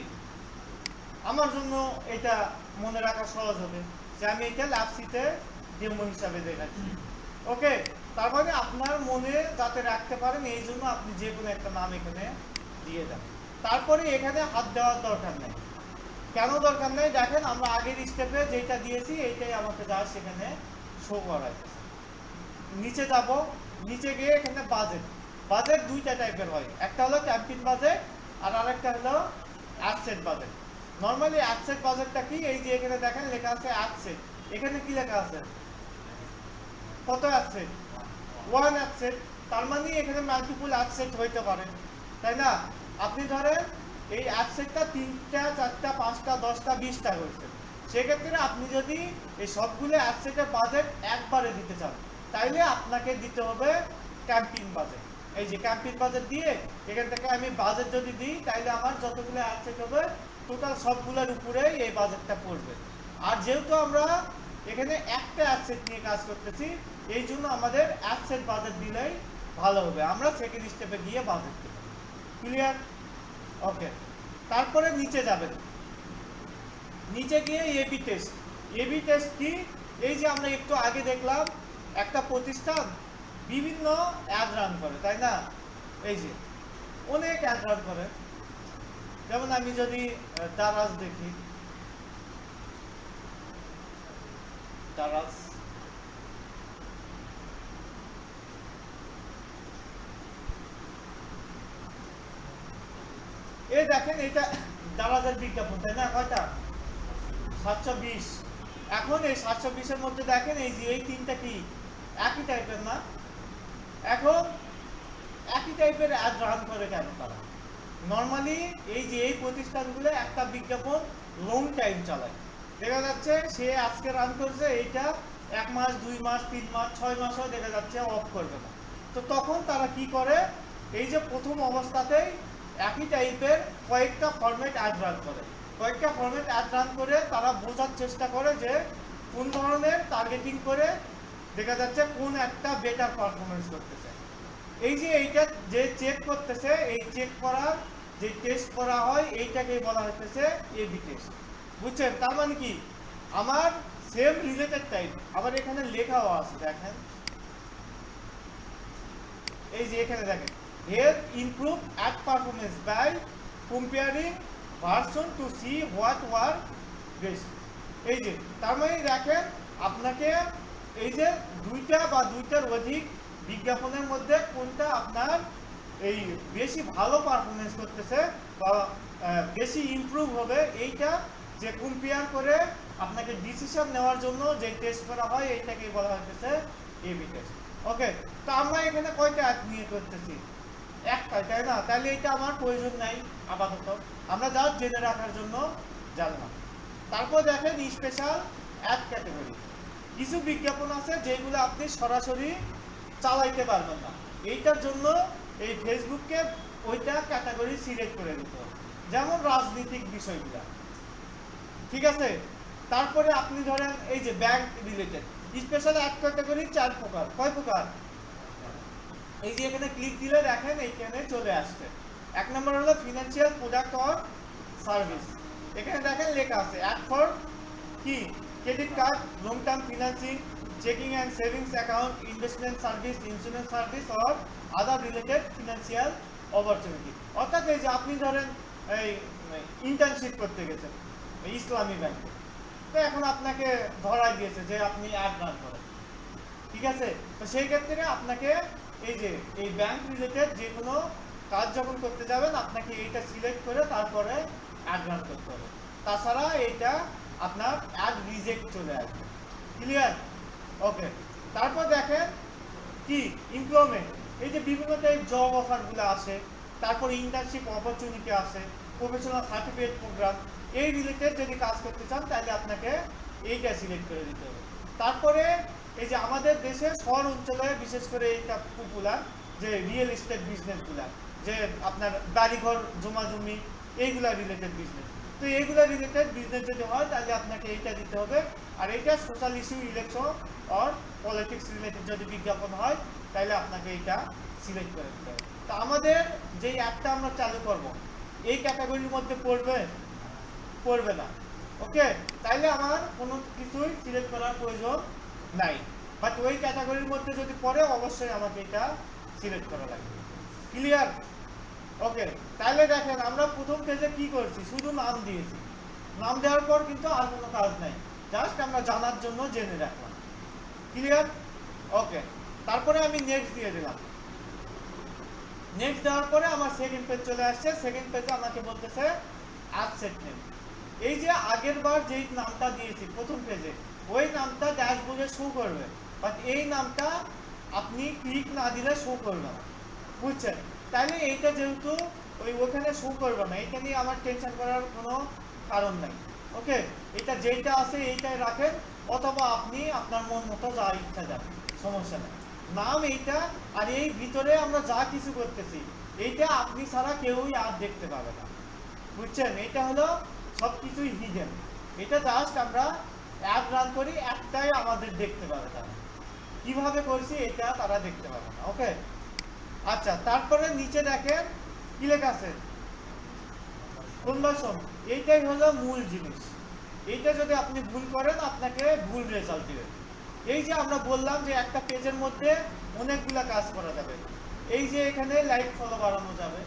আমার জন্য এটা মনে রাখা সহজ হবে যে আমি এটা ল্যাব সিতে ডেমো হিসাবে দেখাচ্ছি। ওকে, তার মানে আপনার মনে যাতে রাখতে পারেন এই জন্য আপনি যে কোনো একটা নাম এখানে দিয়ে দেন। তারপরে এখানে হাত দেওয়ার দরকার নেই। কেন দরকার নেই? দেখেন আমরা আগের স্টেপে যেটা দিয়েছি এইটাই আমাকে যা সেখানে শো করাইছে। নিচে যাব, নিচে গিয়ে এখানে বাজেট, বাজেট দুইটা টাইপের হয়, একটা হলো ক্যাম্পেইন বাজেট আর আরেকটা হলো অ্যাডসেট বাজেট। নরমালি অ্যাডসেট বাজেটটা কি, এই যে এখানে দেখেন লেখা আছে অ্যাডসেট, এখানে কি লেখা আছে, কত অ্যাডসেট, 1 অ্যাডসেট, তার মানে এখানে মাল্টিপল অ্যাডসেট হইতে পারে তাই না? আপনি ধরেন এই অ্যাডসেটটা 3টা 4টা 5টা 10টা 20টা হয়েছে, সেক্ষেত্রে আপনি যদি এই সবগুলো অ্যাডসেটের বাজেট একবারে দিতে চান তাইলে আপনাকে দিতে হবে ক্যাম্পেইন বাজেট। এই যে ক্যাম্পেইন বাজেট দিয়ে এখান থেকে আমি বাজেট যদি দিই তাইলে আমার যতগুলো অ্যাডসেট হবে টোটাল সবগুলোর উপরেই এই বাজেটটা পড়বে। আর যেহেতু আমরা এখানে একটা অ্যাডসেট নিয়ে কাজ করতেছি এই জন্য আমাদের অ্যাডসেট বাজেট দিলেই ভালো হবে, আমরা সেকেন্ড স্টেপে গিয়ে বাজেট দেব। ক্লিয়ার? ওকে, তারপরে নিচে যাবেন, নিচে গিয়ে এবি টেস্ট। এবি টেস্ট কি? এই যে আমরা একটু আগে দেখলাম একটা প্রতিষ্ঠান বিভিন্ন অ্যাড রান করে তাই না, এই যে অনেক অ্যাড রান করে। যেমন আমি যদি দারাজ দেখি, দারাজ, এই দেখেন এটা দারাজের বিজ্ঞাপন তাই না, কয়টা, 720। এখন এই 720-এর মধ্যে দেখেন এই যে এই তিনটা কি একই টাইপের না, এখন একই টাইপের অ্যাড রান করে কেন তারা? নরমালি এই যে এই প্রতিষ্ঠানগুলো একটা বিজ্ঞাপন লং টাইম চালায়, দেখা যাচ্ছে সে আজকে রান করছে এইটা 1 মাস 2 মাস 3 মাস 6 মাসও দেখা যাচ্ছে অফ করবে না। তো তখন তারা কি করে, এই যে প্রথম অবস্থাতেই একই টাইপের কয়েকটা ফরম্যাট অ্যাড রান করে, কয়েকটা ফরম্যাট অ্যাড রান করে তারা বোঝার চেষ্টা করে যে কোন ধরনের টার্গেটিং করে দেখা যাচ্ছে কোন একটা বেটার পারফরমেন্স করতেছে। এই যে এইটা যে চেক করতেছে, এই চেক করার যে টেস্ট করা হয় এইটাকেই বলা হচ্ছে এবি টেস্ট। বুঝছেন? তার মানে কি আমার সেম রিলেটেড টাইপ, আবার এখানে লেখাও আছে দেখেন, এই যে এখানে দেখেন help improve ad performance by comparing version to see what were best। এই যে তার মানে দেখেন আপনাকে এই যে দুইটা বা দুইটার অধিক বিজ্ঞাপনের মধ্যে কোনটা আপনার এই বেশি ভালো পারফরমেন্স করতেছে বা বেশি ইমপ্রুভ হবে, এইটা যে কম্পেয়ার করে আপনাকে ডিসিশন নেওয়ার জন্য যে টেস্ট করা হয় এইটাকেই বলা হচ্ছে এবি টেস্ট। ওকে, তো আমরা এখানে কয়টা অ্যাড নিয়ে করতেছি, একটাই তাই না, তাহলে এটা আমার প্রয়োজন নাই আপাতত, আমরা জাস্ট জেনে রাখার জন্য জানলাম। তারপর দেখেন স্পেশাল অ্যাড ক্যাটাগরি। কিছু বিজ্ঞাপন আছে যেগুলো আপনি সরাসরি চালাইতে পারবেন না, এইটার জন্য এই ফেসবুককে ওইটা ক্যাটাগরি সিলেক্ট করে দিতে হবে, যেমন রাজনৈতিক বিষয়গুলো, ঠিক আছে। তারপরে আপনি ধরেন এই যে bank related special add category 4 প্রকার। কয় প্রকার? এই যে এখানে ক্লিক দিলে দেখেন এইখানে চলে আসছে। 1 নম্বর হলো ফিনান্সিয়াল প্রোডাক্ট অর সার্ভিস। এখানে দেখেন লেখা আছে অ্যাড ফর কি credit card, long term financing, checking and savings account, investment service, insurance service or other related financial opportunity. অর্থাৎ এই যে আপনি ধরেন এই ইন্টার্নশিপ করতে গেছেন ইসলামী ব্যাংকে, তো এখন আপনাকে ধরাই দিয়েছে যে আপনি অ্যাড রান করেন, ঠিক আছে। তো সেই ক্ষেত্রে আপনাকে এই যে এই ব্যাংক রিলেটেড যে কোনো কাজ যখন করতে যাবেন আপনাকে এইটা সিলেক্ট করে তারপরে অ্যাড রান করতে হবে, তাছাড়া এইটা আপনার অ্যাড রিজেক্ট চলে আসবে। ক্লিয়ার? ওকে। তারপর দেখেন কি এমপ্লয়মেন্ট, এই যে বিভিন্ন টাইপ জব অফারগুলো আসে, তারপর ইন্টার্নশিপ অপরচুনিটি আসে, প্রফেশনাল সার্টিফিকেট প্রোগ্রাম, এই রিলেটেড যদি কাজ করতে চান তাহলে আপনাকে এইটা সিলেক্ট করে দিতে হবে। তারপরে এই যে আমাদের দেশে শহর অঞ্চলে বিশেষ করে এইটা পপুলার যে রিয়েল এস্টেট বিজনেসগুলা, যে আপনার বাড়িঘর জমি এইগুলা রিলেটেড বিজনেস, তো এইগুলা রিলেটেড বিজনেস যদি হয় তাহলে আপনাকে এইটা দিতে হবে। আর এইটা সোশ্যাল ইস্যু, ইলেকশন আর পলিটিক্স রিলেটেড যদি বিজ্ঞাপন হয় তাহলে আপনাকে এইটা সিলেক্ট করে দিতে হবে। তো আমাদের যেই অ্যাপটা আমরা চালু করব এই ক্যাটাগরির মধ্যে পড়বে না, ওকে। তাইলে আমার কোনো কিছুই সিলেক্ট করার প্রয়োজন নাই, বাট ওই ক্যাটাগরির মধ্যে যদি পড়ে অবশ্যই আমাকে এটা সিলেক্ট করা লাগবে। ক্লিয়ার? ওকে। তাহলে দেখেন আমরা প্রথম পেজে কি করছি, শুধু নাম দিয়েছি, নাম দেওয়ার পর কিন্তু আর কোনো কাজ নাই, জাস্ট আমরা জানার জন্য জেনে রাখলাম। ক্লিয়ার? ওকে। তারপরে আমি নেক্সট দিয়ে দিলাম। নেক্সট দেওয়ার পরে আমার সেকেন্ড পেজ চলে আসছে। সেকেন্ড পেজে আমাকে বলতেছে অ্যাড সেট নেম। এই যে আগের বার যেই নামটা দিয়েছি প্রথম পেজে ওই নামটা ড্যাশবোর্ডে শো করবে, বাট এই নামটা আপনি ক্লিক না দিলে শো করবে না, বুঝছেন? তাহলে এইটা যেহেতু ওখানে শো করবে না, এটা নিয়ে আমার টেনশন করার কোনো কারণ নাই, ওকে। এটা যেইটা আছে এইটাই রাখেন, অথবা আপনি আপনার মন মতো যা ইচ্ছা যাবে, সমস্যা নেই। নাম এইটা, আর এই ভিতরে আমরা যা কিছু করতেছি এইটা আপনি ছাড়া কেউই আর দেখতে পাবে না, বুঝছেন? এটা হলো সবকিছুই হিডেন, এটা জাস্ট আমরা অ্যাড রান করি, একটাই আমাদের দেখতে পাবে, তারা কিভাবে করছি এটা তারা দেখতে পাবে না, ওকে। আচ্ছা, তারপরে নিচে দেখেন কি লেখা আছে কনভার্সন। এইটাই হলো মূল জিনিস, এইটা যদি আপনি ভুল করেন আপনাকে ভুল রেজাল্ট দিবে। এই যে আমরা বললাম যে একটা পেজের মধ্যে অনেকগুলা কাজ করা যাবে, এই যে এখানে লাইক ফলো বাড়ানো যাবে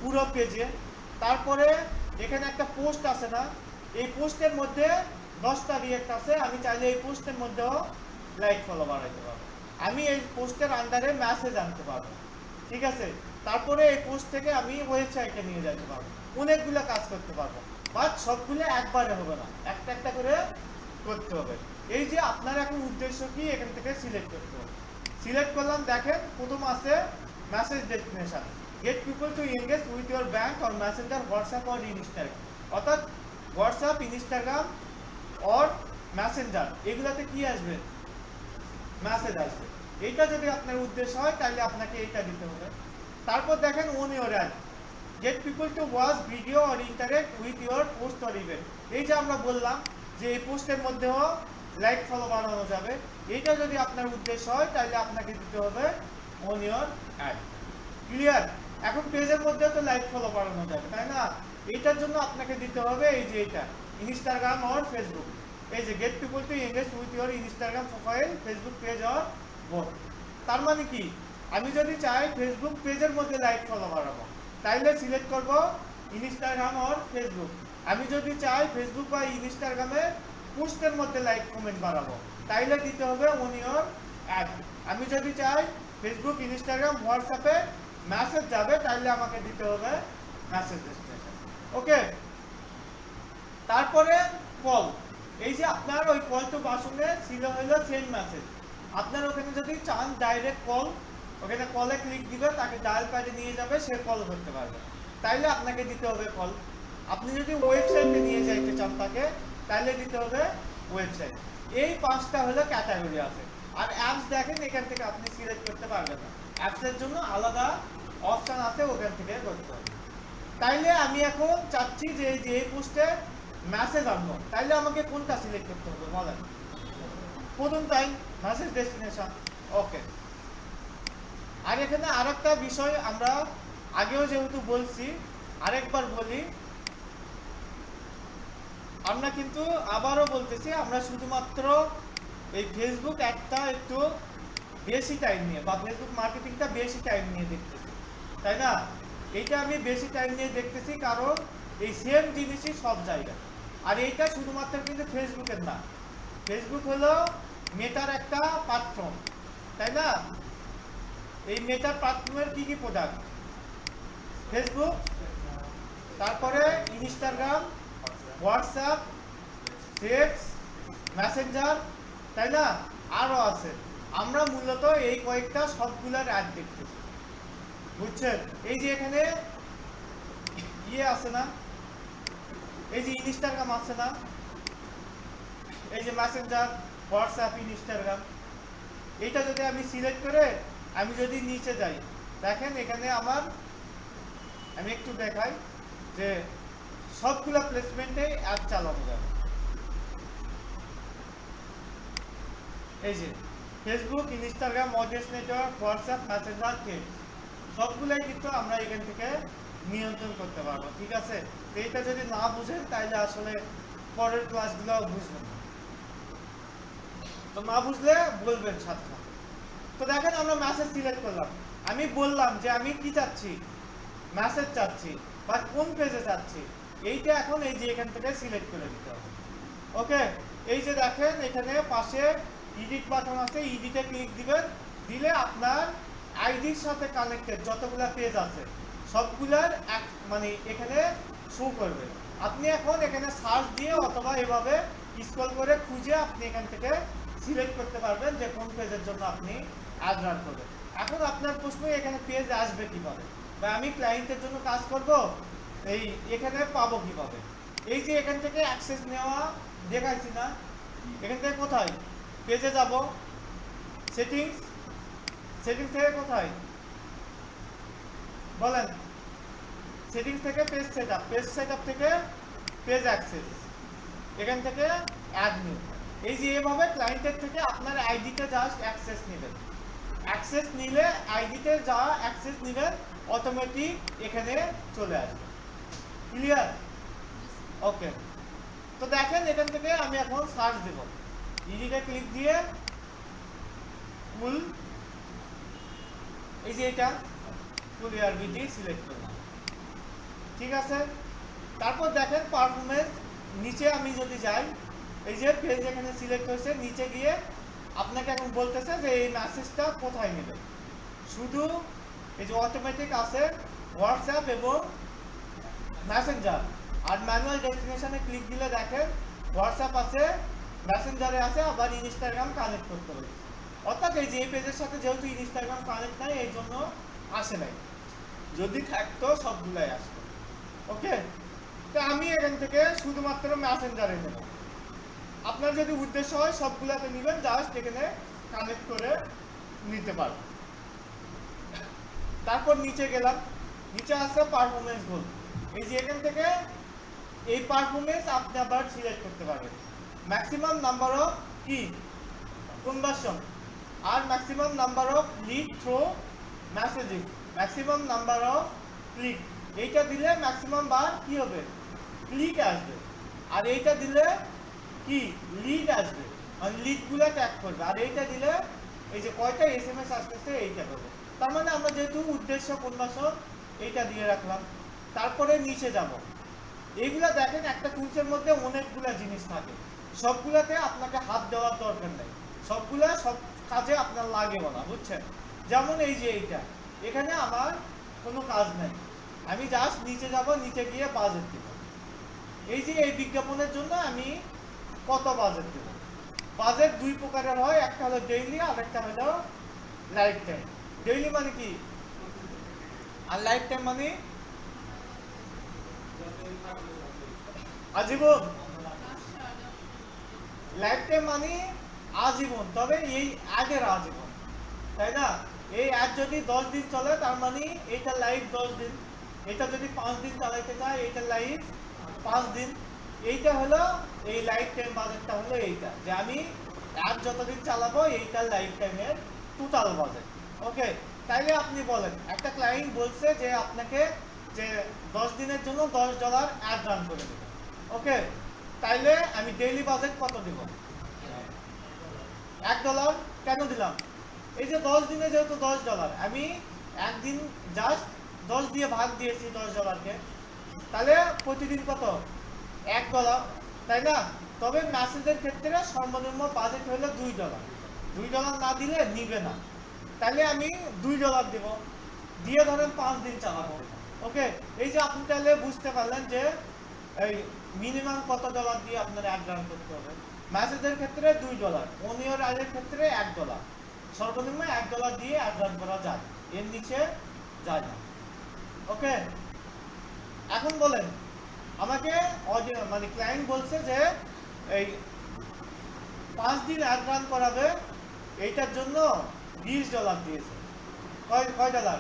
পুরো পেজে। তারপরে এখানে একটা পোস্ট আছে না, এই পোস্টের মধ্যে 10টা রিয়েক্ট আছে, আমি চাইলে এই পোস্টের মধ্যেও লাইক ফলো বাড়াইতে পারবো, আমি এই পোস্টের আন্ডারে মেসেজ আনতে পারবো, ঠিক আছে। তারপরে এই পোস্ট থেকে আমি ওয়েবসাইটে নিয়ে যেতে পারবো, অনেকগুলো কাজ করতে পারবো, বাট সবগুলো একবারে হবে না, একটা একটা করে করতে হবে। এই যে আপনার এখন উদ্দেশ্য কি এখান থেকে সিলেক্ট করতে হবে। সিলেক্ট করলাম, দেখেন প্রথম আছে message destination, gate people two engage with your bank or Messenger, WhatsApp or Instagram, অর্থাৎ হোয়াটসঅ্যাপ, ইনস্টাগ্রাম অর মেসেঞ্জার এগুলাতে কি আসবে, মেসেজ আসবে। এইটা যদি আপনার উদ্দেশ্য হয় তাহলে আপনাকে এইটা দিতে হবে। তারপর দেখেন own your ad, get people to watch video or interact with your post or event. এই যে আমরা বললাম যে এই পোস্টের মধ্যেও লাইক ফলো বাড়ানো যাবে, এইটা যদি আপনার উদ্দেশ্য হয় তাহলে আপনাকে দিতে হবে অন ইউর অ্যাড। ক্লিয়ার? এখন পেজের মধ্যে তো লাইক ফলো বাড়ানো যাবে, তাই না? এইটার জন্য আপনাকে দিতে হবে এই যে এটা ইনস্টাগ্রাম অর ফেসবুক, এই যে gate people two engage with your Instagram profile, Facebook page or both. তার মানে কি, আমি যদি চাই ফেসবুক পেজের মধ্যে লাইক ফলো বাড়াবো তাইলে সিলেক্ট করব ইনস্টাগ্রাম অর ফেসবুক। আমি যদি চাই ফেসবুক বা ইনস্টাগ্রামে পোস্টের মধ্যে লাইক কমেন্ট বাড়াবো তাইলে দিতে হবে অন ইউর অ্যাড। আমি যদি চাই ফেসবুক, ইনস্টাগ্রাম, হোয়াটসঅ্যাপে মেসেজ যাবে তাইলে আমাকে দিতে হবে মেসেজ ডেস্টিনেশন, ওকে। তারপরে কল, এই যে আপনার ওই কল টু বাসনে ছিল হলো সেন্ড মেসেজ, আপনার ওখানে যদি চান ডাইরেক্ট কল, ওখানে কলে ক্লিক দিবে, তাকে ডায়াল প্যাডে নিয়ে যাবে, সে কল করতে পারবে, তাইলে আপনাকে দিতে হবে কল। আপনি যদি ওয়েবসাইটে নিয়ে যাইতে চান প্রোগ্রাম থাকে তাহলে দিতে হবে ওয়েবসাইট। এই 5টা হলো ক্যাটাগরি আছে। আর অ্যাপস দেখেন এখান থেকে আপনি সিলেক্ট করতে পারবেন না, অ্যাপসের জন্য আলাদা অপশন আছে, ওখান থেকে করতে হবে। তাইলে আমি এখন চাচ্ছি যে এই পোস্টে মেসেজ আনবো, তাইলে আমাকে কোনটা সিলেক্ট করতে হবে বলেন? প্রথমটাই মেসেজ ডেস্টিনেশন। ওকে। আর এখানে আরেকটা বিষয় আমরা আগেও যেহেতু বলছি আরেকবার বলি, আমরা কিন্তু আবারও বলতেছি আমরা শুধুমাত্র এই ফেসবুক অ্যাডটা একটু বেশি টাইম নিয়ে বা ফেসবুক মার্কেটিংটা বেশি টাইম নিয়ে দেখতেছি, তাই না? এইটা আমি বেশি টাইম নিয়ে দেখতেছি কারণ এই সেম জিনিসই সব জায়গায়। আর এইটা শুধুমাত্র কিন্তু ফেসবুকের না, ফেসবুক হলো মেটার একটা প্ল্যাটফর্ম, তাই না? এই মেটার প্ল্যাটফর্মের কি কি প্রোডাক্ট? ফেসবুক, তারপরে ইনস্টাগ্রাম, হোয়াটসঅ্যাপ, টেক্সট, মেসেঞ্জার, তাই না? আরও আছে। আমরা মূলত এই কয়েকটা সবগুলোর অ্যাড দেখতেছি, বুঝছেন? এই যে এখানে ইয়ে আছে না, এই যে ইনস্টাগ্রাম আছে না, এই যে মেসেঞ্জার, হোয়াটসঅ্যাপ, ইনস্টাগ্রাম, এইটা যদি আমি সিলেক্ট করে আমি যদি নিচে যাই, দেখেন এখানে আমার, আমি একটু দেখাই যে সবগুলা প্লেসমেন্টে অ্যাড চালানো যাবে। এই যে Facebook, Instagram, audience network, WhatsApp, Messenger, text, সবগুলাই কিন্তু আমরা এখান থেকে নিয়ন্ত্রণ করতে পারবো, ঠিক আছে? তো এটা যদি না বুঝেন তাহলে আসলে পরের ক্লাসগুলো বুঝবেন না। তো না বুঝলে বলবেন সাথে সাথে। তো দেখেন আমরা মেসেজ সিলেক্ট করলাম, আমি বললাম যে আমি কি চাচ্ছি, মেসেজ চাচ্ছি বা কোন পেজে চাচ্ছি, এইটা এখন এই যে এখান থেকে সিলেক্ট করে দিতে হবে। ওকে, এই যে দেখেন এখানে পাশে এডিট বাটন আছে, এডিটে ক্লিক দিবেন, দিলে আপনার আইডির সাথে কানেক্টেড যতগুলা পেজ আছে সবগুলার এক মানে এখানে শো করবে। আপনি এখন এখানে সার্চ দিয়ে অথবা এভাবে স্ক্রল করে খুঁজে আপনি এখান থেকে সিলেক্ট করতে পারবেন যে কোন পেজের জন্য আপনি অ্যাড রান করবেন। এখন আপনার প্রশ্ন এখানে পেজ আসবে কিভাবে, বা আমি ক্লায়েন্টের জন্য কাজ করব, এই এখানে পাবো কিভাবে? এই যে এখান থেকে অ্যাক্সেস নেওয়া দেখাইছি না, এখান থেকে কোথায় পেজে যাব, সেটিংস, সেটিংস থেকে কোথায় বলেন? সেটিংস থেকে পেজ সেটআপ, পেজ সেটআপ থেকে পেজ অ্যাক্সেস, এখান থেকে অ্যাড নিউ। এই যে এভাবে ক্লায়েন্টের থেকে আপনার আইডিতে জাস্ট অ্যাক্সেস নেবেন, অ্যাক্সেস নিলে আইডিতে যা অ্যাক্সেস নেবেন অটোমেটিক এখানে চলে আসবে। ক্লিয়ার? ওকে। তো দেখেন এখান থেকে আমি এখন সার্চ দেব, ইডিটে ক্লিক দিয়ে ফুল, এই যে এটা ফুল ইয়ারবিটি সিলেক্ট করলাম, ঠিক আছে? তারপর দেখেন পারফরমেন্স, নিচে আমি যদি যাই, এই যে পেজ এখানে সিলেক্ট হয়েছে, নিচে গিয়ে আপনাকে এখন বলতেছে যে এই মেসেজটা কোথায় নেবেন। শুধু এই যে অটোমেটিক আছে হোয়াটসঅ্যাপ এবং মেসেঞ্জার, আর ম্যানুয়াল ডেস্টিনেশনে ক্লিক দিলে দেখেন হোয়াটসঅ্যাপ আছে, মেসেঞ্জারে আছে, আবার ইনস্টাগ্রাম কানেক্ট করতে হবে। অর্থাৎ এই যে এই পেজের সাথে যেহেতু ইনস্টাগ্রাম কানেক্ট নাই এই জন্য আসে নাই, যদি থাকতো সবগুলাই আসতো। ওকে, তো আমি এখান থেকে শুধুমাত্র মেসেঞ্জারে নেব। আপনার যদি উদ্দেশ্য হয় সবগুলাতে নেবেন, জাস্ট এখানে কানেক্ট করে নিতে পারবেন। তারপর নিচে গেলাম, নিচে আছে পারফরমেন্স গোল। এই যে এখান থেকে এই পারফরমেন্স আপনি আবার সিলেক্ট করতে পারবেন। ম্যাক্সিমাম নাম্বার অফ কি কনভার্সন, আর maximum number of lead through messaging, maximum number of click. এইটা দিলে ম্যাক্সিমাম বার কি হবে, ক্লিক আসবে, আর এইটা দিলে কি লিড আসবে, মানে লিডগুলো ট্যাগ করবে, আর এইটা দিলে এই যে কয়টা এসএমএস আসতেছে এইটা পাবে। তার মানে আমরা যেহেতু উদ্দেশ্য কনভার্সন এইটা দিয়ে রাখলাম। তারপরে নিচে যাব, এইগুলা দেখেন একটা টুলসের মধ্যে অনেকগুলা জিনিস থাকে, সবগুলাতে আপনাকে হাত দেওয়ার দরকার নেই, সবগুলা সব কাজে আপনার লাগেও না, বুঝছেন? যেমন এই যে এইটা, এখানে আমার কোনো কাজ নাই, আমি জাস্ট নিচে যাব, নিচে গিয়ে বাজেট দেব। এই যে এই বিজ্ঞাপনের জন্য আমি কত বাজেট দেব? বাজেট দুই প্রকারের হয়, একটা হলো ডেইলি আর একটা হলো লাইফ টাইম। ডেইলি মানে কি, আর লাইফ টাইম মানে আজীবন। লাইফ টাইম মানে আজীবন, তবে এই অ্যাডের আজীবন, তাই না? এই অ্যাড যদি 10 দিন চলে তার মানে এইটা লাইফ 10 দিন, এটা যদি 5 দিন চালাইতে চায় এইটা লাইফ 5 দিন। এইটা হলো এই লাইফ টাইম বাজেটটা হলো এইটা, যে আমি অ্যাড যতদিন চালাবো এইটা লাইফ টাইমের টোটাল বাজেট। ওকে, তাইলে আপনি বলেন একটা ক্লায়েন্ট বলছে যে আপনাকে যে 10 দিনের জন্য $10 অ্যাড রান করে দেবে। ওকে, তাইলে আমি ডেইলি বাজেট কত দিব? $1 কেন দিলাম? এই যে 10 দিনে যেহেতু $10, আমি একদিন জাস্ট 10 দিয়ে ভাগ দিয়েছি $10কে, তাহলে প্রতিদিন কত? $1, তাই না? তবে মেসেজের ক্ষেত্রে সর্বনিম্ন বাজেট হলো $2। $2 না দিলে নিবে না, তাহলে আমি $2 দেব, দিয়ে ধরেন 5 দিন চালাবো। ওকে, এই যে আপনি তাহলে বুঝতে পারলেন যে এই মিনিমাম কত ডলার দিয়ে আপনার অ্যাড রান করতে হবে। মেসেজের ক্ষেত্রে $2, অনিয়র অ্যাডের ক্ষেত্রে $1, সর্বনিম্ন $1 দিয়ে অ্যাড রান করা যায়, এর নিচে যায় না। ওকে, এখন বলেন আমাকে মানে ক্লায়েন্ট বলছে যে এই 5 দিন অ্যাড রান করাবে, এইটার জন্য $20 দিয়েছে। কয় ডলার?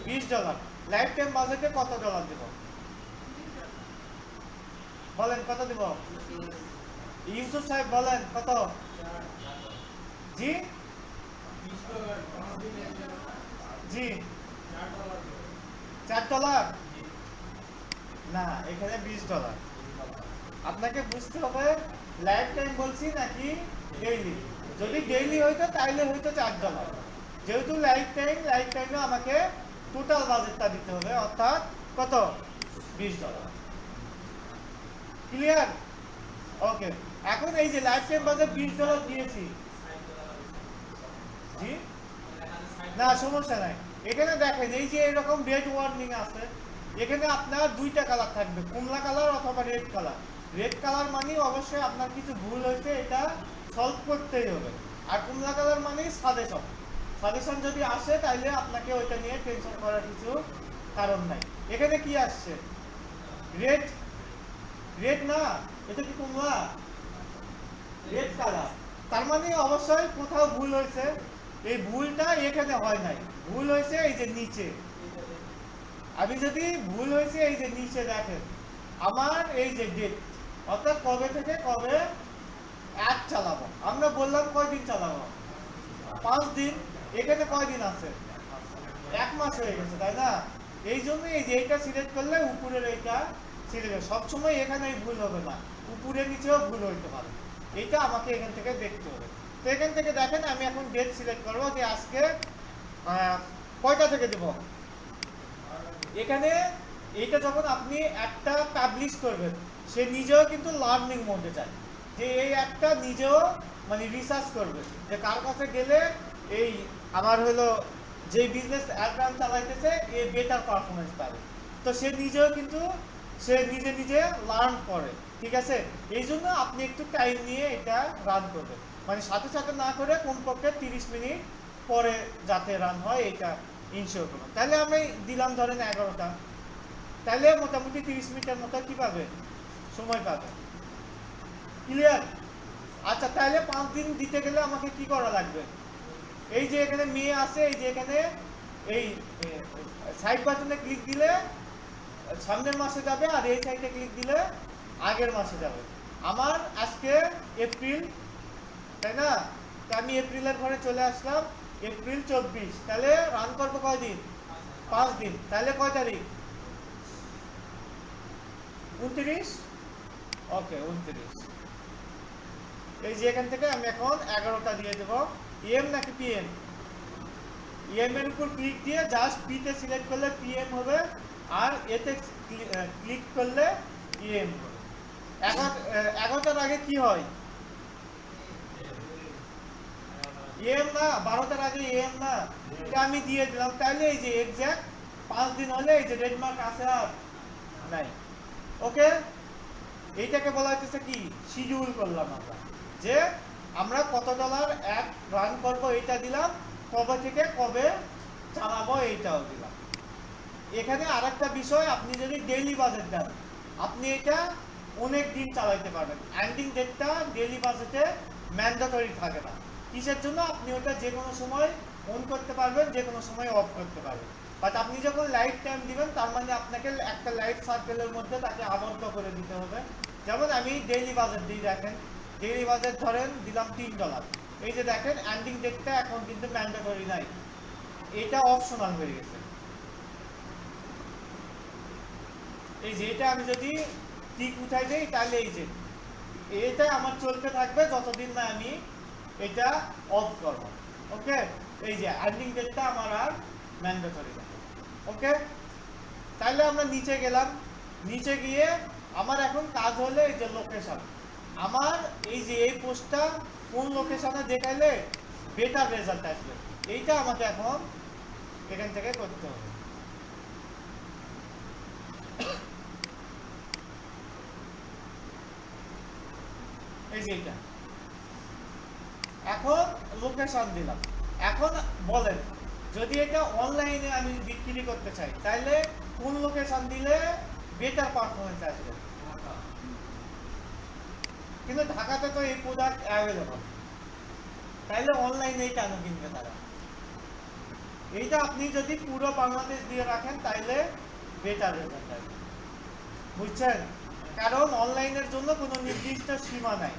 $20। লাইফ টাইম বাজেটে কত ডলার দেব? বলেন কত দেব? ইউসুফ সাহেব বলেন কত? জি জি $4? না, এখানে $20। আপনাকে বুঝতে হবে লাইফ টাইম বলছি নাকি ডেইলি। যদি ডেইলি হইতো তাইলে হইতো $4, যেহেতু লাইফ টাইমে আমাকে টোটাল বাজেটটা দিতে হবে, অর্থাৎ কত? $20। ক্লিয়ার? ওকে, এখন এই যে লাইফ টাইম বাজেট $20 দিয়েছি, জি না সমস্যা নাই। এখানে দেখেন এই যে এরকম রেড ওয়ার্নিং আছে, এখানে আপনার 2টা কালার থাকবে, কমলা কালার অথবা রেড কালার। রেড কালার মানে অবশ্যই আপনার কিছু ভুল হয়েছে, এটা সলভ করতেই হবে। আর কমলা কালার মানে সাজেশন যদি আসে তাহলে আপনাকে ওইটা নিয়ে টেনশন করার কিছু কারণ নাই। এখানে কি আসছে? রেড না, এটা কি কমলা? রেড কালার, তার মানে অবশ্যই কোথাও ভুল হয়েছে। এই ভুলটা এখানে হয় নাই, ভুল হয়েছে এই যে নিচে। আমি যদি ভুল হয়েছে এই যে নিচে দেখেন আমার এই যে ডেট, অর্থাৎ কবে থেকে কবে অ্যাড চালাবো। আমরা বললাম কয়দিন চালাবো? 5 দিন। এখানে কয়দিন আছে? 1 মাস হয়ে গেছে, তাই না? এই জন্য এই যে এইটা সিলেক্ট করলে উপরের এইটা সিলেক্ট, সবসময় এখানেই ভুল হবে না, উপরে নিচেও ভুল হইতে পারে। এইটা আমাকে এখান থেকে দেখতে হবে। তো এখান থেকে দেখেন আমি এখন ডেট সিলেক্ট করবো যে আজকে কয়টা থেকে দেব। এখানে এইটা যখন আপনি একটা পাবলিশ করবেন, সে নিজেও কিন্তু লার্নিং মোডে যায়, যে এই একটা নিজেও মানে রিসার্চ করবে যে কার কাছে গেলে এই আমার হলো যে বিজনেস অ্যাড রান চালাইতেছে এ বেটার পারফরমেন্স পাবে। তো সে নিজেও কিন্তু সে নিজে লার্ন করে, ঠিক আছে? এই জন্য আপনি একটু টাইম নিয়ে এটা রান করবেন, মানে সাথে সাথে না করে কমপক্ষে 30 মিনিট পরে যাতে রান হয় এটা ইনশিওর করুন। তাহলে আমি দিলাম ধরেন 11টা, তাহলে মোটামুটি 30 মিনিটের মতো কি পাবে? সময় পাবে। ক্লিয়ার? আচ্ছা, তাহলে 5 দিন দিতে গেলে আমাকে কি করা লাগবে? এই যে এখানে মেয়ে আছে, এই যে এখানে এই সাইড বাটনে ক্লিক দিলে সামনের মাসে যাবে, আর এই সাইডে ক্লিক দিলে আগের মাসে যাবে। আমার আজকে এপ্রিল, তাই না? তা আমি এপ্রিলের ঘরে চলে আসলাম, এপ্রিল 24, তাহলে রান করবো কয়দিন? 5 দিন। তাহলে কয় তারিখ? 29। ওকে, 29। এই যে এখান থেকে আমি এখন 11টা দিয়ে দেবো। এম নাকি পিএম? এম এর উপর ক্লিক দিয়ে জাস্ট পি তে সিলেক্ট করলে পিএম হবে, আর এতে ক্লিক করলে ইএম হবে। 11টার আগে কি হয়? এম না, 12টার আগে এম না, এটা আমি দিয়ে দিলাম। তাহলে এই যে এক্সাক্ট 5 দিন হলে এই যে রেড মার্ক আছে আর নাই। ওকে, এইটাকে বলা হচ্ছে কি? শিডিউল করলাম আমরা, যে আমরা কত ডলার অ্যাড রান করবো এইটা দিলাম, কবে থেকে কবে চালাবো এইটাও দিলাম। এখানে আরেকটা বিষয়, আপনি যদি ডেইলি বাজেট দেন, আপনি এটা অনেক দিন চালাইতে পারবেন। এন্ডিং ডেটটা ডেইলি বাজেটে ম্যান্ডেটরি থাকে না। কিসের জন্য? আপনি ওটা যে কোনো সময় অন করতে পারবেন, যে কোনো সময় অফ করতে পারবেন। বাট আপনি যখন লাইফ টাইম দিবেন, তার মানে আপনাকে একটা লাইফ সার্কেলের মধ্যে তাকে আবদ্ধ করে দিতে হবে। যেমন আমি ডেইলি বাজেট দিই, দেখেন ডেইলি বাজেট ধরেন দিলাম $3। এই যে দেখেন এন্ডিং ডেটটা এখন কিন্তু ম্যান্ডেটরি নাই, এটা অপশনাল হয়ে গেছে। এই যে এটা আমি যদি টিক উঠাই দেই, তাহলে এই যে এটা আমার চলতে থাকবে যতদিন না আমি এটা অফ করব। ওকে, এই যে এন্ডিং ডেটটা আমার আর ম্যান্ডেটরি না। ওকে, তাহলে আমরা নিচে গেলাম। নিচে গিয়ে আমার এখন কাজ হলো এই যে লোকেশন। আমার এই যে এই পোস্টটা কোন লোকেশনে দেখাইলে বেটার রেজাল্ট আসবে, এইটা আমাকে এখন এখান থেকে করতে হবে। এই যে এটা এখন লোকেশন দিলাম। এখন বলেন, যদি এটা অনলাইনে আমি বিক্রি করতে চাই, তাহলে কোন লোকেশন দিলে বেটার পারফরমেন্স আসবে? কিন্তু ঢাকাতে তো এই প্রোডাক্ট অ্যাভেলেবল, তাইলে অনলাইনেই কেন কিনবে তারা? এইটা আপনি যদি পুরো বাংলাদেশ দিয়ে রাখেন, তাইলে বেটার রেজাল্ট আসবে, বুঝছেন? কারণ অনলাইনের জন্য কোনো নির্দিষ্ট সীমা নাই,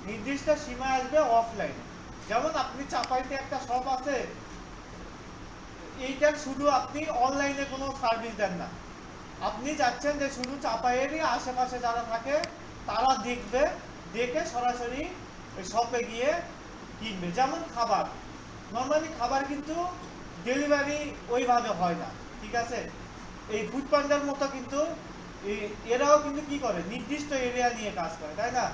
নির্দিষ্ট সীমা আসবে অফলাইনে। যেমন আপনি চাপাইতে একটা শপ আছে, এইটার শুধু আপনি অনলাইনে কোনো সার্ভিস দেন না, আপনি চাচ্ছেন যে শুধু চাপাইয়েরই আশেপাশে যারা থাকে তারা দেখবে, দেখে সরাসরি ওই শপে গিয়ে কিনবে। যেমন খাবার, নর্মালি খাবার কিন্তু ডেলিভারি ওইভাবে হয় না, ঠিক আছে? এই ফুড পান্ডার মতো কিন্তু এরাও কিন্তু কি করে, নির্দিষ্ট এরিয়া নিয়ে কাজ করে, তাই না?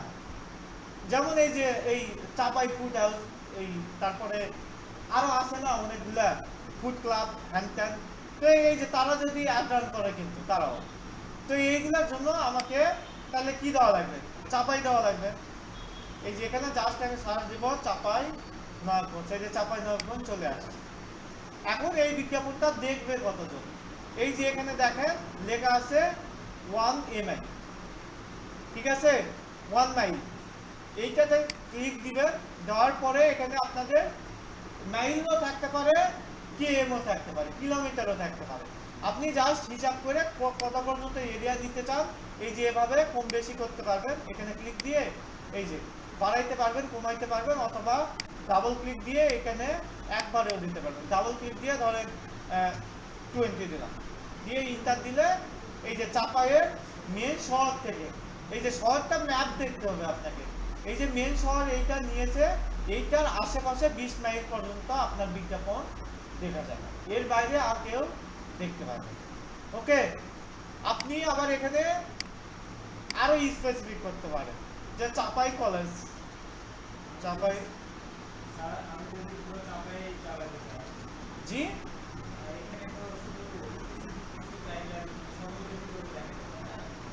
যেমন এই যে এই চাপাই ফুড হাউস, এই তারপরে আরো আছে না অনেকগুলা ফুড ক্লাব, হ্যান্ড। তো এই যে তারা যদি অ্যাডান করে কিন্তু তারাও, তো এইগুলোর জন্য আমাকে তাহলে কি দেওয়া লাগবে? চাপাই দেওয়া লাগবে। এই যে এখানে জাস্ট আমি সার্চ দিব চাপাই নবাবগঞ্জ, এই যে চাপাই নবাবগঞ্জ চলে আসছে। এখন এই বিজ্ঞাপনটা দেখবে কতজন? এই যে এখানে দেখেন লেখা আছে 1 MI, ঠিক আছে, 1 মাইল। এইটাতে ক্লিক দিবেন, দেওয়ার পরে এখানে আপনাদের মাইলও থাকতে পারে, কেএমও থাকতে পারে, কিলোমিটারও থাকতে পারে। আপনি জাস্ট হিসাব করে কত পর্যন্ত এরিয়া দিতে চান, এই যে এভাবে কম বেশি করতে পারবেন। এখানে ক্লিক দিয়ে এই যে বাড়াইতে পারবেন, কমাইতে পারবেন, অথবা ডাবল ক্লিক দিয়ে এখানে একবারেও দিতে পারবেন। ডাবল ক্লিক দিয়ে ধরেন 20 দিলাম, দিয়ে ইন্টার দিলে এই যে চাপাইয়ের মেন শহর থেকে, এই যে শহরটা ম্যাপ দেখতে হবে আপনাকে। এই যে মেন শহর এইটা নিয়েছে, এইটার আশেপাশে 20 মাইল পর্যন্ত আপনার বিজ্ঞাপন দেখা যায় না, এর বাইরে আর কেউ দেখতে পারবে। ওকে, আপনি আবার এখানে আরো স্পেসিফিক করতে পারেন যে চাপাই কলেজ, চাপাই,
আমি যদি পুরো চাপাই চালাতে চাই,
জি
এখানে তো শুধু কিছু জায়গায় সর্বশেষ করে দেখেন,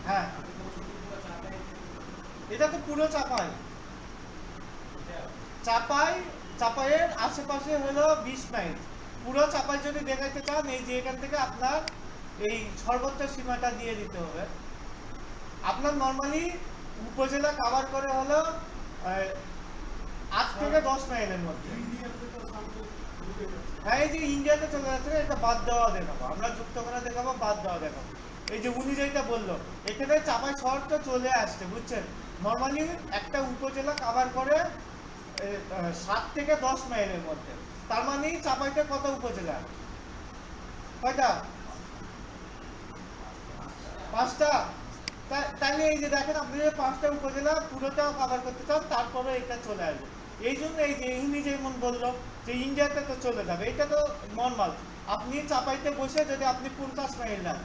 হ্যাঁ,
আমি তো শুধু পুরো চাপাই
এটা তো পুরো চাপাই। চাপাই, চাপাইয়ের আশেপাশে হলো 20 মাইল। পুরো চাপাই যদি দেখাইতে চান, এই যে এখান থেকে আপনার এই সর্বোচ্চ সীমাটা দিয়ে দিতে হবে। আপনার নর্মালি উপজেলা কভার করে হলো 8 থেকে 10 মাইলের মধ্যে। হ্যাঁ, এই যে ইন্ডিয়াতে চলে যাচ্ছে, এটা বাদ দেওয়া দেখাবো, আমরা যুক্ত করে দেখাবো, বাদ দেওয়া দেখাবো। এই যে উনি যেটা বললো, এখানে চাপাই শহরটা চলে আসছে, বুঝছেন? নর্মালি একটা উপজেলা কভার করে 7 থেকে 10 মাইলের মধ্যে। তার মানে চাপাইতে কত উপজেলা? কয়টা? 5টা। তাহলে এই যে দেখেন, আপনি যে 5টা উপজেলা পুরোটাও কভার করতে চান, তারপরে এটা চলে আসবে। এই জন্য এই যে উনি যেমন বললো যে ইন্ডিয়াতে তো চলে যাবে, এটা তো নর্মাল। আপনি চাপাইতে বসে যদি আপনি 50 মাইল নেন,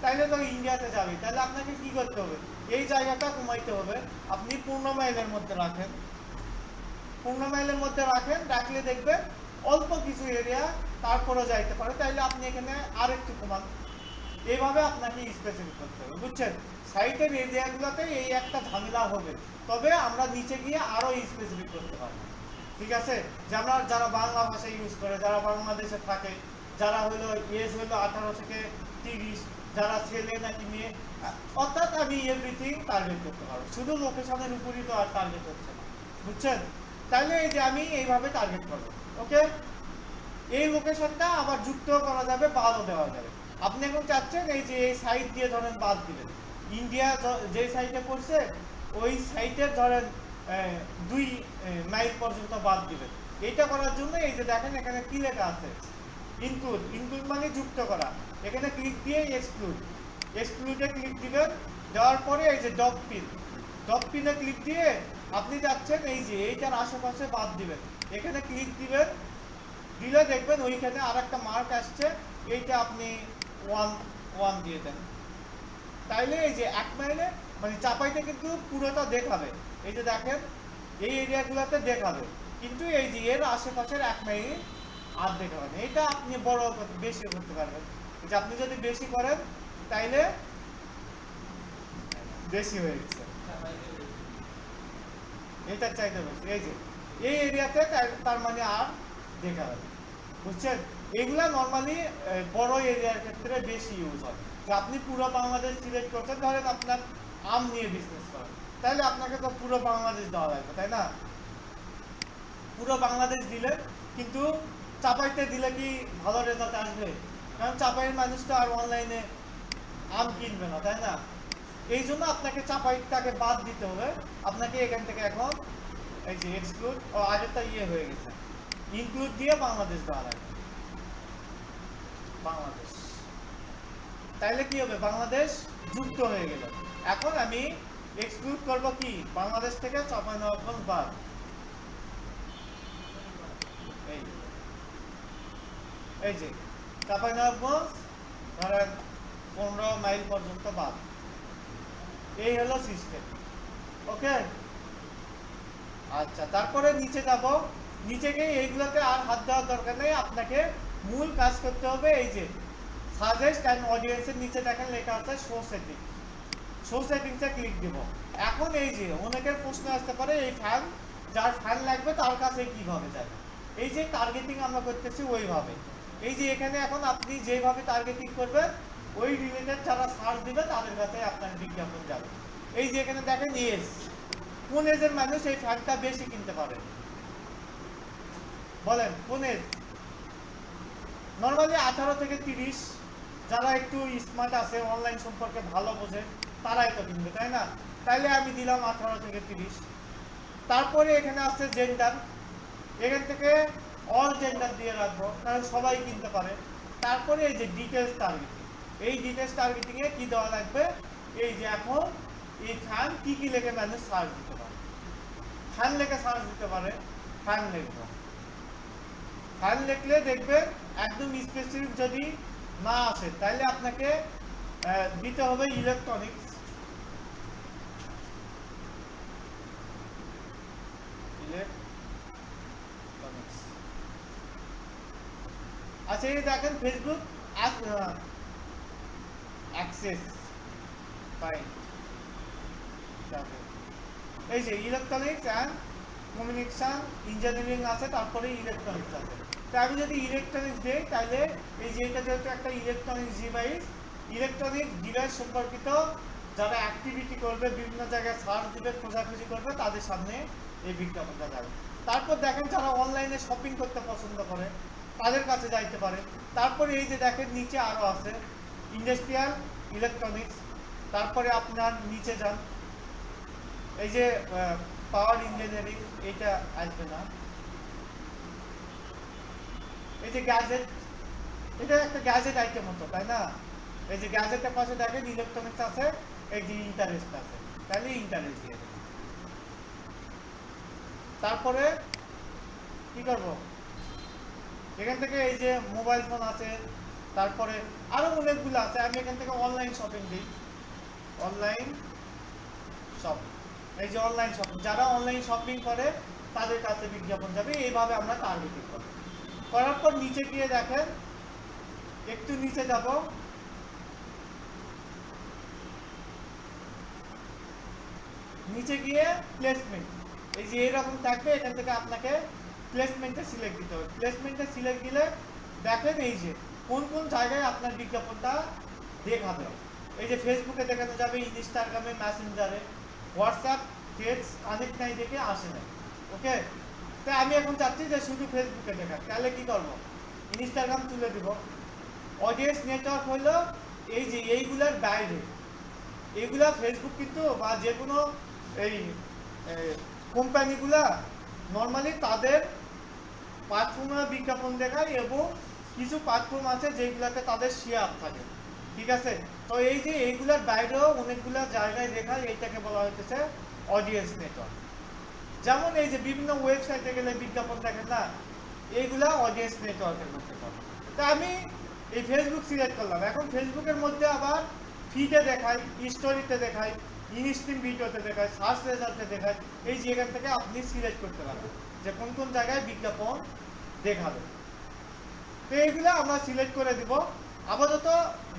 তাহলে তো ইন্ডিয়াতে যাবে। তাহলে আপনাকে কি করতে হবে? এই জায়গাটা কমাইতে হবে। আপনি 15 মাইলের মধ্যে রাখেন, 15 মাইলের মধ্যে রাখেন, রাখলে দেখবেন অল্প কিছু এরিয়া তারপরে যাইতে পারে। তাইলে আপনি এখানে আরেকটু কমান। এইভাবে আপনাকে স্পেসিফিক করতে হবে, বুঝছেন? সাইটের এরিয়াগুলোতে এই একটা ঝামেলা হবে, তবে আমরা নিচে গিয়ে আরো স্পেসিফিক করতে পারবো, ঠিক আছে? যে আমরা যারা বাংলা ভাষা ইউজ করে, যারা বাংলাদেশে থাকে, যারা হলো এজ হলো 18 থেকে 30, যারা ছেলে নাকি মেয়ে, অর্থাৎ আমি এভরিথিং টার্গেট করতে পারবো, শুধু লোকেশনের উপরই তো আর টার্গেট হচ্ছে না, বুঝছেন? তাহলে এই যে আমি এইভাবে টার্গেট করবো, ওকে? এই লোকেশনটা আবার যুক্ত করা যাবে, বাদও দেওয়া যাবে। আপনি এখন চাচ্ছেন এই যে এই সাইট দিয়ে ধরেন বাদ দিবেন, ইন্ডিয়া যে সাইটে পড়ছে ওই সাইটের ধরেন 2 মাইল পর্যন্ত বাদ দিবেন। এইটা করার জন্য এই যে দেখেন এখানে কি লেখা আছে, ইনক্লুড। ইনক্লুড মানে যুক্ত করা। এখানে ক্লিক দিয়ে এক্সক্লুড, এক্সক্লুডে ক্লিক দিবেন। দেওয়ার পরে এই যে ডগ পিনে ক্লিক দিয়ে আপনি যাচ্ছেন এই যে এইটার আশেপাশে বাদ দিবেন, এখানে ক্লিক দিবেন। দিলে দেখবেন ওইখানে আর একটা মার্ক আসছে, এইটা আপনি 1 দিয়ে দেন। তাইলে এই যে 1 মাইলে মানে চাপাইতে কিন্তু পুরোটা দেখাবে, এই যে দেখেন এই এরিয়াগুলোতে দেখাবে, কিন্তু এই যে এর আশেপাশের 1 মাইল আর দেখাবে না। এটা আপনি বড় বেশি করতে পারবেন। যে আপনি যদি বেশি করেন তাইলে বেশি হয়ে গেছে, এটার চাইতে বেশি। এই যে এই এরিয়াতে তার মানে আর দেখাবে, বুঝছেন? এগুলা নর্মালি বড় এরিয়ার ক্ষেত্রে বেশি ইউজ হয়। যে আপনি পুরো বাংলাদেশ সিলেক্ট করছেন, ধরেন আপনার আম নিয়ে বিজনেস করেন, তাহলে আপনাকে তো পুরো বাংলাদেশ দেওয়া লাগবে, তাই না? পুরো বাংলাদেশ দিলে, কিন্তু চাপাইতে দিলে কি ভালো রেজাল্ট আসবে? কারণ চাপাইয়ের মানুষ তো আর অনলাইনে আম কিনবে না, তাই না? এই জন্য আপনাকে চাপাইটাকে বাদ দিতে হবে। আপনাকে এখান থেকে এখন এই যে এক্সক্লুড, আগেরটা হয়ে গেছে, ইনক্লুড দিয়ে বাংলাদেশ দেওয়া লাগবে, বাংলাদেশ। তাইলে কি হবে, বাংলাদেশ যুক্ত হয়ে গেল। এখন আমি এক্সক্লুড করব কি, বাংলাদেশ থেকে চাঁপাইনবাবগঞ্জ বাদ। এই যে চাঁপাইনবাবগঞ্জ ধরেন 15 মাইল পর্যন্ত বাদ। এই হলো সিস্টেম, ওকে? আচ্ছা, তারপরে নিচে যাব। নিচে গিয়ে এইগুলোতে আর হাত দেওয়ার দরকার নেই, আপনাকে মূল কাজ করতে হবে। এই যে সাজেস্ট অ্যান্ড অডিয়েন্সের নিচে দেখেন লেখা আছে শো সেটিং, শো সেটিংসে ক্লিক দিব। এখন এই যে অনেকের প্রশ্ন আসতে পারে, এই ফ্যান, যার ফ্যান লাগবে তার কাছে কিভাবে যাবে? এই যে টার্গেটিং আমরা করতেছি ওইভাবে। এই যে এখানে এখন আপনি যেভাবে টার্গেটিং করবেন, ওই রিলেটেড যারা সার্চ দিবে তাদের কাছে আপনার বিজ্ঞাপন যাবে। এই যে এখানে দেখেন এজ, কোন এজের মানুষ এই ফ্যানটা বেশি কিনতে পারে বলেন, কোন এজ? নর্মালি 18 থেকে 30, যারা একটু স্মার্ট আছে, অনলাইন সম্পর্কে ভালো বোঝে, তারাই তো কিনবে, তাই না? তাইলে আমি দিলাম 18 থেকে 30। তারপরে এখানে আছে জেন্ডার, এখান থেকে অল জেন্ডার দিয়ে রাখবো, কারণ সবাই কিনতে পারে। তারপরে এই যে ডিটেলস টার্গেটিং, এই ডিটেলস টার্গেটিং এ কি দেওয়া লাগবে, এই যে এখন এই ফ্যান কি কি লেখে মানুষ সার্চ দিতে পারে, ফ্যান লেখে সার্চ দিতে পারে, ফ্যান লিখবো। ফ্যান লিখলে দেখবেন একদম স্পেসিফিক যদি না আসে, তাহলে আপনাকে দিতে হবে ইলেকট্রনিক্স। আচ্ছা, এই দেখেন ফেসবুক অ্যাক্সেস, ফাইন। এই যে ইলেকট্রনিক্স অ্যান্ড কমিউনিকেশন ইঞ্জিনিয়ারিং আছে, তারপরে ইলেকট্রনিক্স আছে। তাই আমি যদি ইলেকট্রনিক্স দিই, তাহলে এই যে এটা যেহেতু একটা ইলেকট্রনিক্স ডিভাইস, ইলেকট্রনিক ডিভাইস সম্পর্কিত যারা অ্যাক্টিভিটি করবে, বিভিন্ন জায়গায় সার্চ দিবে, খোঁজাখুঁজি করবে, তাদের সামনে এই বিজ্ঞাপনটা যাবে। তারপর দেখেন যারা অনলাইনে শপিং করতে পছন্দ করে, তাদের কাছে যাইতে পারে। তারপরে এই যে দেখেন নিচে আরও আছে ইন্ডাস্ট্রিয়াল ইলেকট্রনিক্স, তারপরে আপনার নিচে যান, এই যে পাওয়ার ইঞ্জিনিয়ারিং, এটা আসবে না। এই যে গ্যাজেট, এটা একটা গ্যাজেট আইটেম হতো, তাই না? এই যে গ্যাজেটের পাশে দেখেন ইলেকট্রনিক্স আছে, এই যে ইন্টারেস্ট আছে, তাহলে ইন্টারেস্ট দিয়ে দেবেন। তারপরে কি করব, এখান থেকে এই যে মোবাইল ফোন আছে, তারপরে আরো অনেকগুলো আছে। আমি এখান থেকে অনলাইন শপিং দিই, অনলাইন শপিং। এই যে অনলাইন শপিং, যারা অনলাইন শপিং করে তাদের কাছে বিজ্ঞাপন যাবে। এইভাবে আমরা টার্গেটিং করব। করার পর নিচে গিয়ে দেখেন, একটু নিচে যাব, নিচে গিয়ে প্লেসমেন্ট, এই যে এরকম থাকবে, এখান থেকে আপনাকে প্লেসমেন্টে সিলেক্ট দিতে হবে। প্লেসমেন্টে সিলেক্ট দিলে দেখেন এই যে কোন কোন জায়গায় আপনার বিজ্ঞাপনটা দেখাবে। এই যে ফেসবুকে দেখানো যাবে, ইনস্টাগ্রামে, মেসেঞ্জারে, হোয়াটসঅ্যাপ, টেক্সট কানেক্ট নাই দেখে আসে না। ওকে, তাই আমি এখন চাচ্ছি যে শুধু ফেসবুকে দেখা। তাহলে কি করবো, ইনস্টাগ্রাম তুলে দিব। অডিয়েন্স নেটওয়ার্ক হলো এই যে এইগুলার বাইরে, এইগুলা ফেসবুক কিন্তু বা যে কোনো এই কোম্পানিগুলা নর্মালি তাদের প্ল্যাটফর্মে বিজ্ঞাপন দেখায় এবং কিছু প্ল্যাটফর্ম আছে যেগুলাতে তাদের শেয়ার থাকে, ঠিক আছে। তো এই যে এইগুলার বাইরেও অনেকগুলা জায়গায় দেখায়, এইটাকে বলা হইতেছে অডিয়েন্স নেটওয়ার্ক। যেমন এই যে বিভিন্ন ওয়েবসাইটে গেলে বিজ্ঞাপন দেখেন না, এইগুলা অডিয়েন্স নেটওয়ার্কের মধ্যে পড়ে। তা আমি এই ফেসবুক সিলেক্ট করলাম। এখন ফেসবুকের মধ্যে আবার ফিডে দেখায়, স্টোরিতে দেখায়, ইনস্ট্রিম ভিডিওতে দেখায়, সার্চ রেজাল্টে দেখায়। এই যে এখান থেকে আপনি সিলেক্ট করতে পারবেন যে কোন কোন জায়গায় বিজ্ঞাপন দেখাবে। তো এইগুলো আমরা সিলেক্ট করে দিব। আপাতত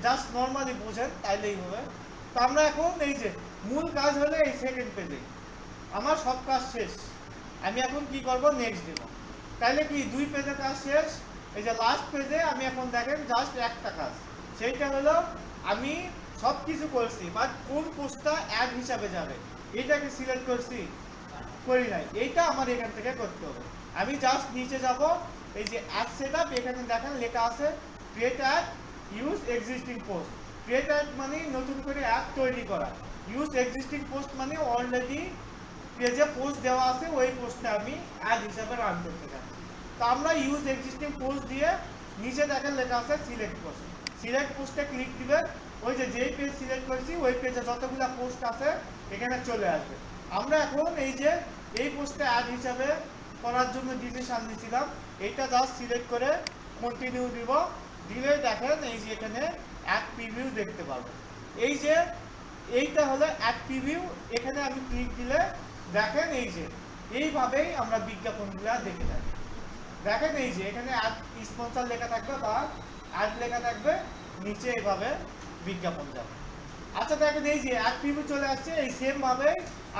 জাস্ট নর্মালি বোঝেন তাইলেই হবে। তো আমরা এখন এই যে মূল কাজ হলো এই সেকেন্ড পেজে আমার সব কাজ শেষ। আমি এখন কি করব, নেক্সট দিব। তাইলে কি 2 পেজের কাজ শেষ। এই যে লাস্ট পেজে আমি এখন দেখেন জাস্ট একটা কাজ, সেইটা হলো আমি সব কিছু করছি, বাট কোন পোস্টটা অ্যাড হিসাবে যাবে এইটাকে সিলেক্ট করছি, করি নাই। এইটা আমার এখান থেকে করতে হবে। আমি জাস্ট নিচে যাব, এই যে অ্যাড সেটআপ, এখানে দেখেন লেখা আছে create add, use existing post. Create add মানে নতুন করে অ্যাড তৈরি করা, ইউজ এক্সিস্টিং পোস্ট মানে অলরেডি পেজে পোস্ট দেওয়া আছে, ওই পোস্টটা আমি অ্যাড হিসাবে রান করতে চাই। তো আমরা ইউজ এক্সিস্টিং পোস্ট দিয়ে নিচে দেখেন লেখা আছে সিলেক্ট পোস্ট। সিলেক্ট পোস্টে ক্লিক দিবেন, ওই যে যেই পেজ সিলেক্ট করেছি ওই পেজে যতগুলো পোস্ট আছে এখানে চলে আসবে। আমরা এখন এই যে এই পোস্টে অ্যাড হিসাবে করার জন্য ডিসিশন নিয়েছিলাম, এইটা জাস্ট সিলেক্ট করে কন্টিনিউ দিব। দিলে দেখেন এই যে এখানে অ্যাড প্রিভিউ দেখতে পাবো। এই যে এইটা হলো অ্যাড প্রিভিউ, এখানে আমি ক্লিক দিলে দেখেন এই যে এইভাবেই আমরা বিজ্ঞাপনগুলো দেখে থাকি। দেখেন এই যে এখানে অ্যাড স্পন্সর লেখা থাকবে বা অ্যাড লেখা থাকবে, নিচে এইভাবে বিজ্ঞাপন যাবে। আচ্ছা দেখেন এই যে অ্যাড প্রিভিউ চলে আসছে, এই সেম ভাবে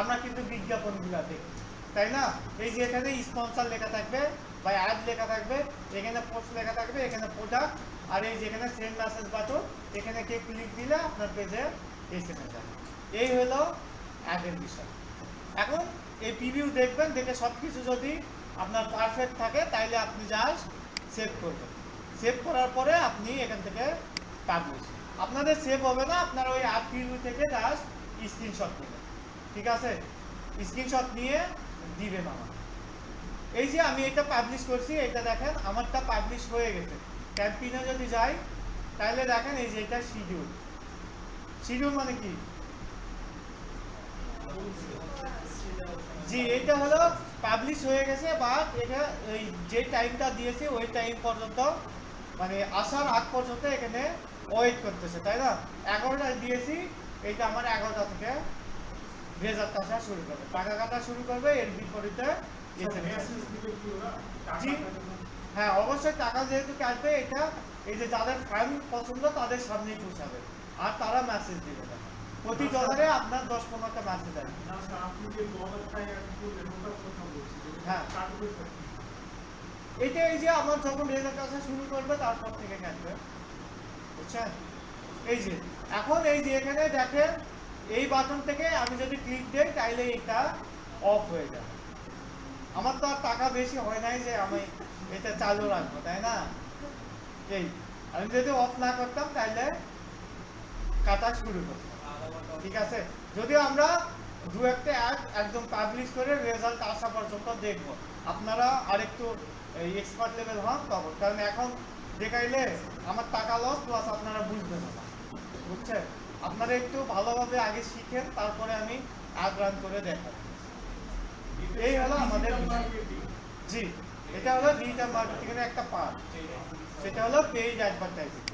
আমরা কিন্তু বিজ্ঞাপনগুলো দেখি, তাই না। এই যে এখানে স্পন্সর লেখা থাকবে বা অ্যাড লেখা থাকবে, এখানে পোস্ট লেখা থাকবে, এখানে প্রোডাক্ট, আর এই যে এখানে সেন্ড মেসেজ বাটন, এখানে কে ক্লিক দিলে আপনার পেজে এসএমএস যাবে। এই হলো অ্যাডের বিষয়। এখন এই প্রিভিউ দেখবেন, দেখে সব কিছু যদি আপনার পারফেক্ট থাকে তাইলে আপনি জাস্ট সেভ করবেন। সেভ করার পরে আপনি এখান থেকে পাবলিশ। আপনাদের সেভ হবে না, আপনারা ওই অ্যাড প্রিভিউ থেকে জাস্ট স্ক্রিনশট নেবেন, ঠিক আছে। স্ক্রিনশট নিয়ে দিবেন আমার। এই যে আমি এটা পাবলিশ করছি, এটা দেখেন আমারটা পাবলিশ হয়ে গেছে। ক্যাম্পেইনে যদি যাই তাহলে দেখেন এই যে এটা শিডিউল। শিডিউল মানে কি, জি এটা হলো পাবলিশ হয়ে গেছে, বাট এটা এই যে টাইমটা দিয়েছে ওই টাইম পর্যন্ত মানে আসার আগ পর্যন্ত এখানে ওয়েট করতেছে, তাই না। 11টায় দিয়েছি, এইটা আমার 11টা থেকে রেজাল্ট আসা শুরু করবে, টাকা কাটা শুরু করবে। এর বিপরীতে জি হ্যাঁ অবশ্যই টাকা যেহেতু কাটবে, এটা এই যে যাদের ফাইল পছন্দ তাদের সামনেই পৌঁছাবে, আর তারা মেসেজ দিবে না। প্রতি ডলারে আপনার 10-15টা মেসেজ আসবে। হ্যাঁ এটা এই যে আমার যখন রেজাল্ট আসা শুরু করবে তারপর থেকে কাটবে, বুঝছেন। এই যে এখন এই যে এখানে দেখেন এই বাটন থেকে আমি যদি ক্লিক দেই তাইলে এটা অফ হয়ে যাবে। আমার তো আর টাকা বেশি হয় নাই যে আমি এটা চালু রাখবো, তাই না। এই আমি যদি অফ না করতাম তাইলে কাটা শুরু করতাম, ঠিক আছে। যদিও আমরা 2-1টা অ্যাড একদম পাবলিশ করে রেজাল্ট আসা পর্যন্ত দেখবো, আপনারা আরেকটু এক্সপার্ট লেভেল হন তখন, কারণ এখন দেখাইলে আমার টাকা লস প্লাস আপনারা বুঝবেন না, বুঝছেন। আপনারা একটু ভালোভাবে আগে শিখেন, তারপরে আমি অ্যাড রান করে দেখাবো। এই হলো আমাদের জি এটা হলো ডিজিটাল মার্কেটিং এর একটা পার্ট, সেটা হলো পেইড অ্যাডভার্টাইজিং।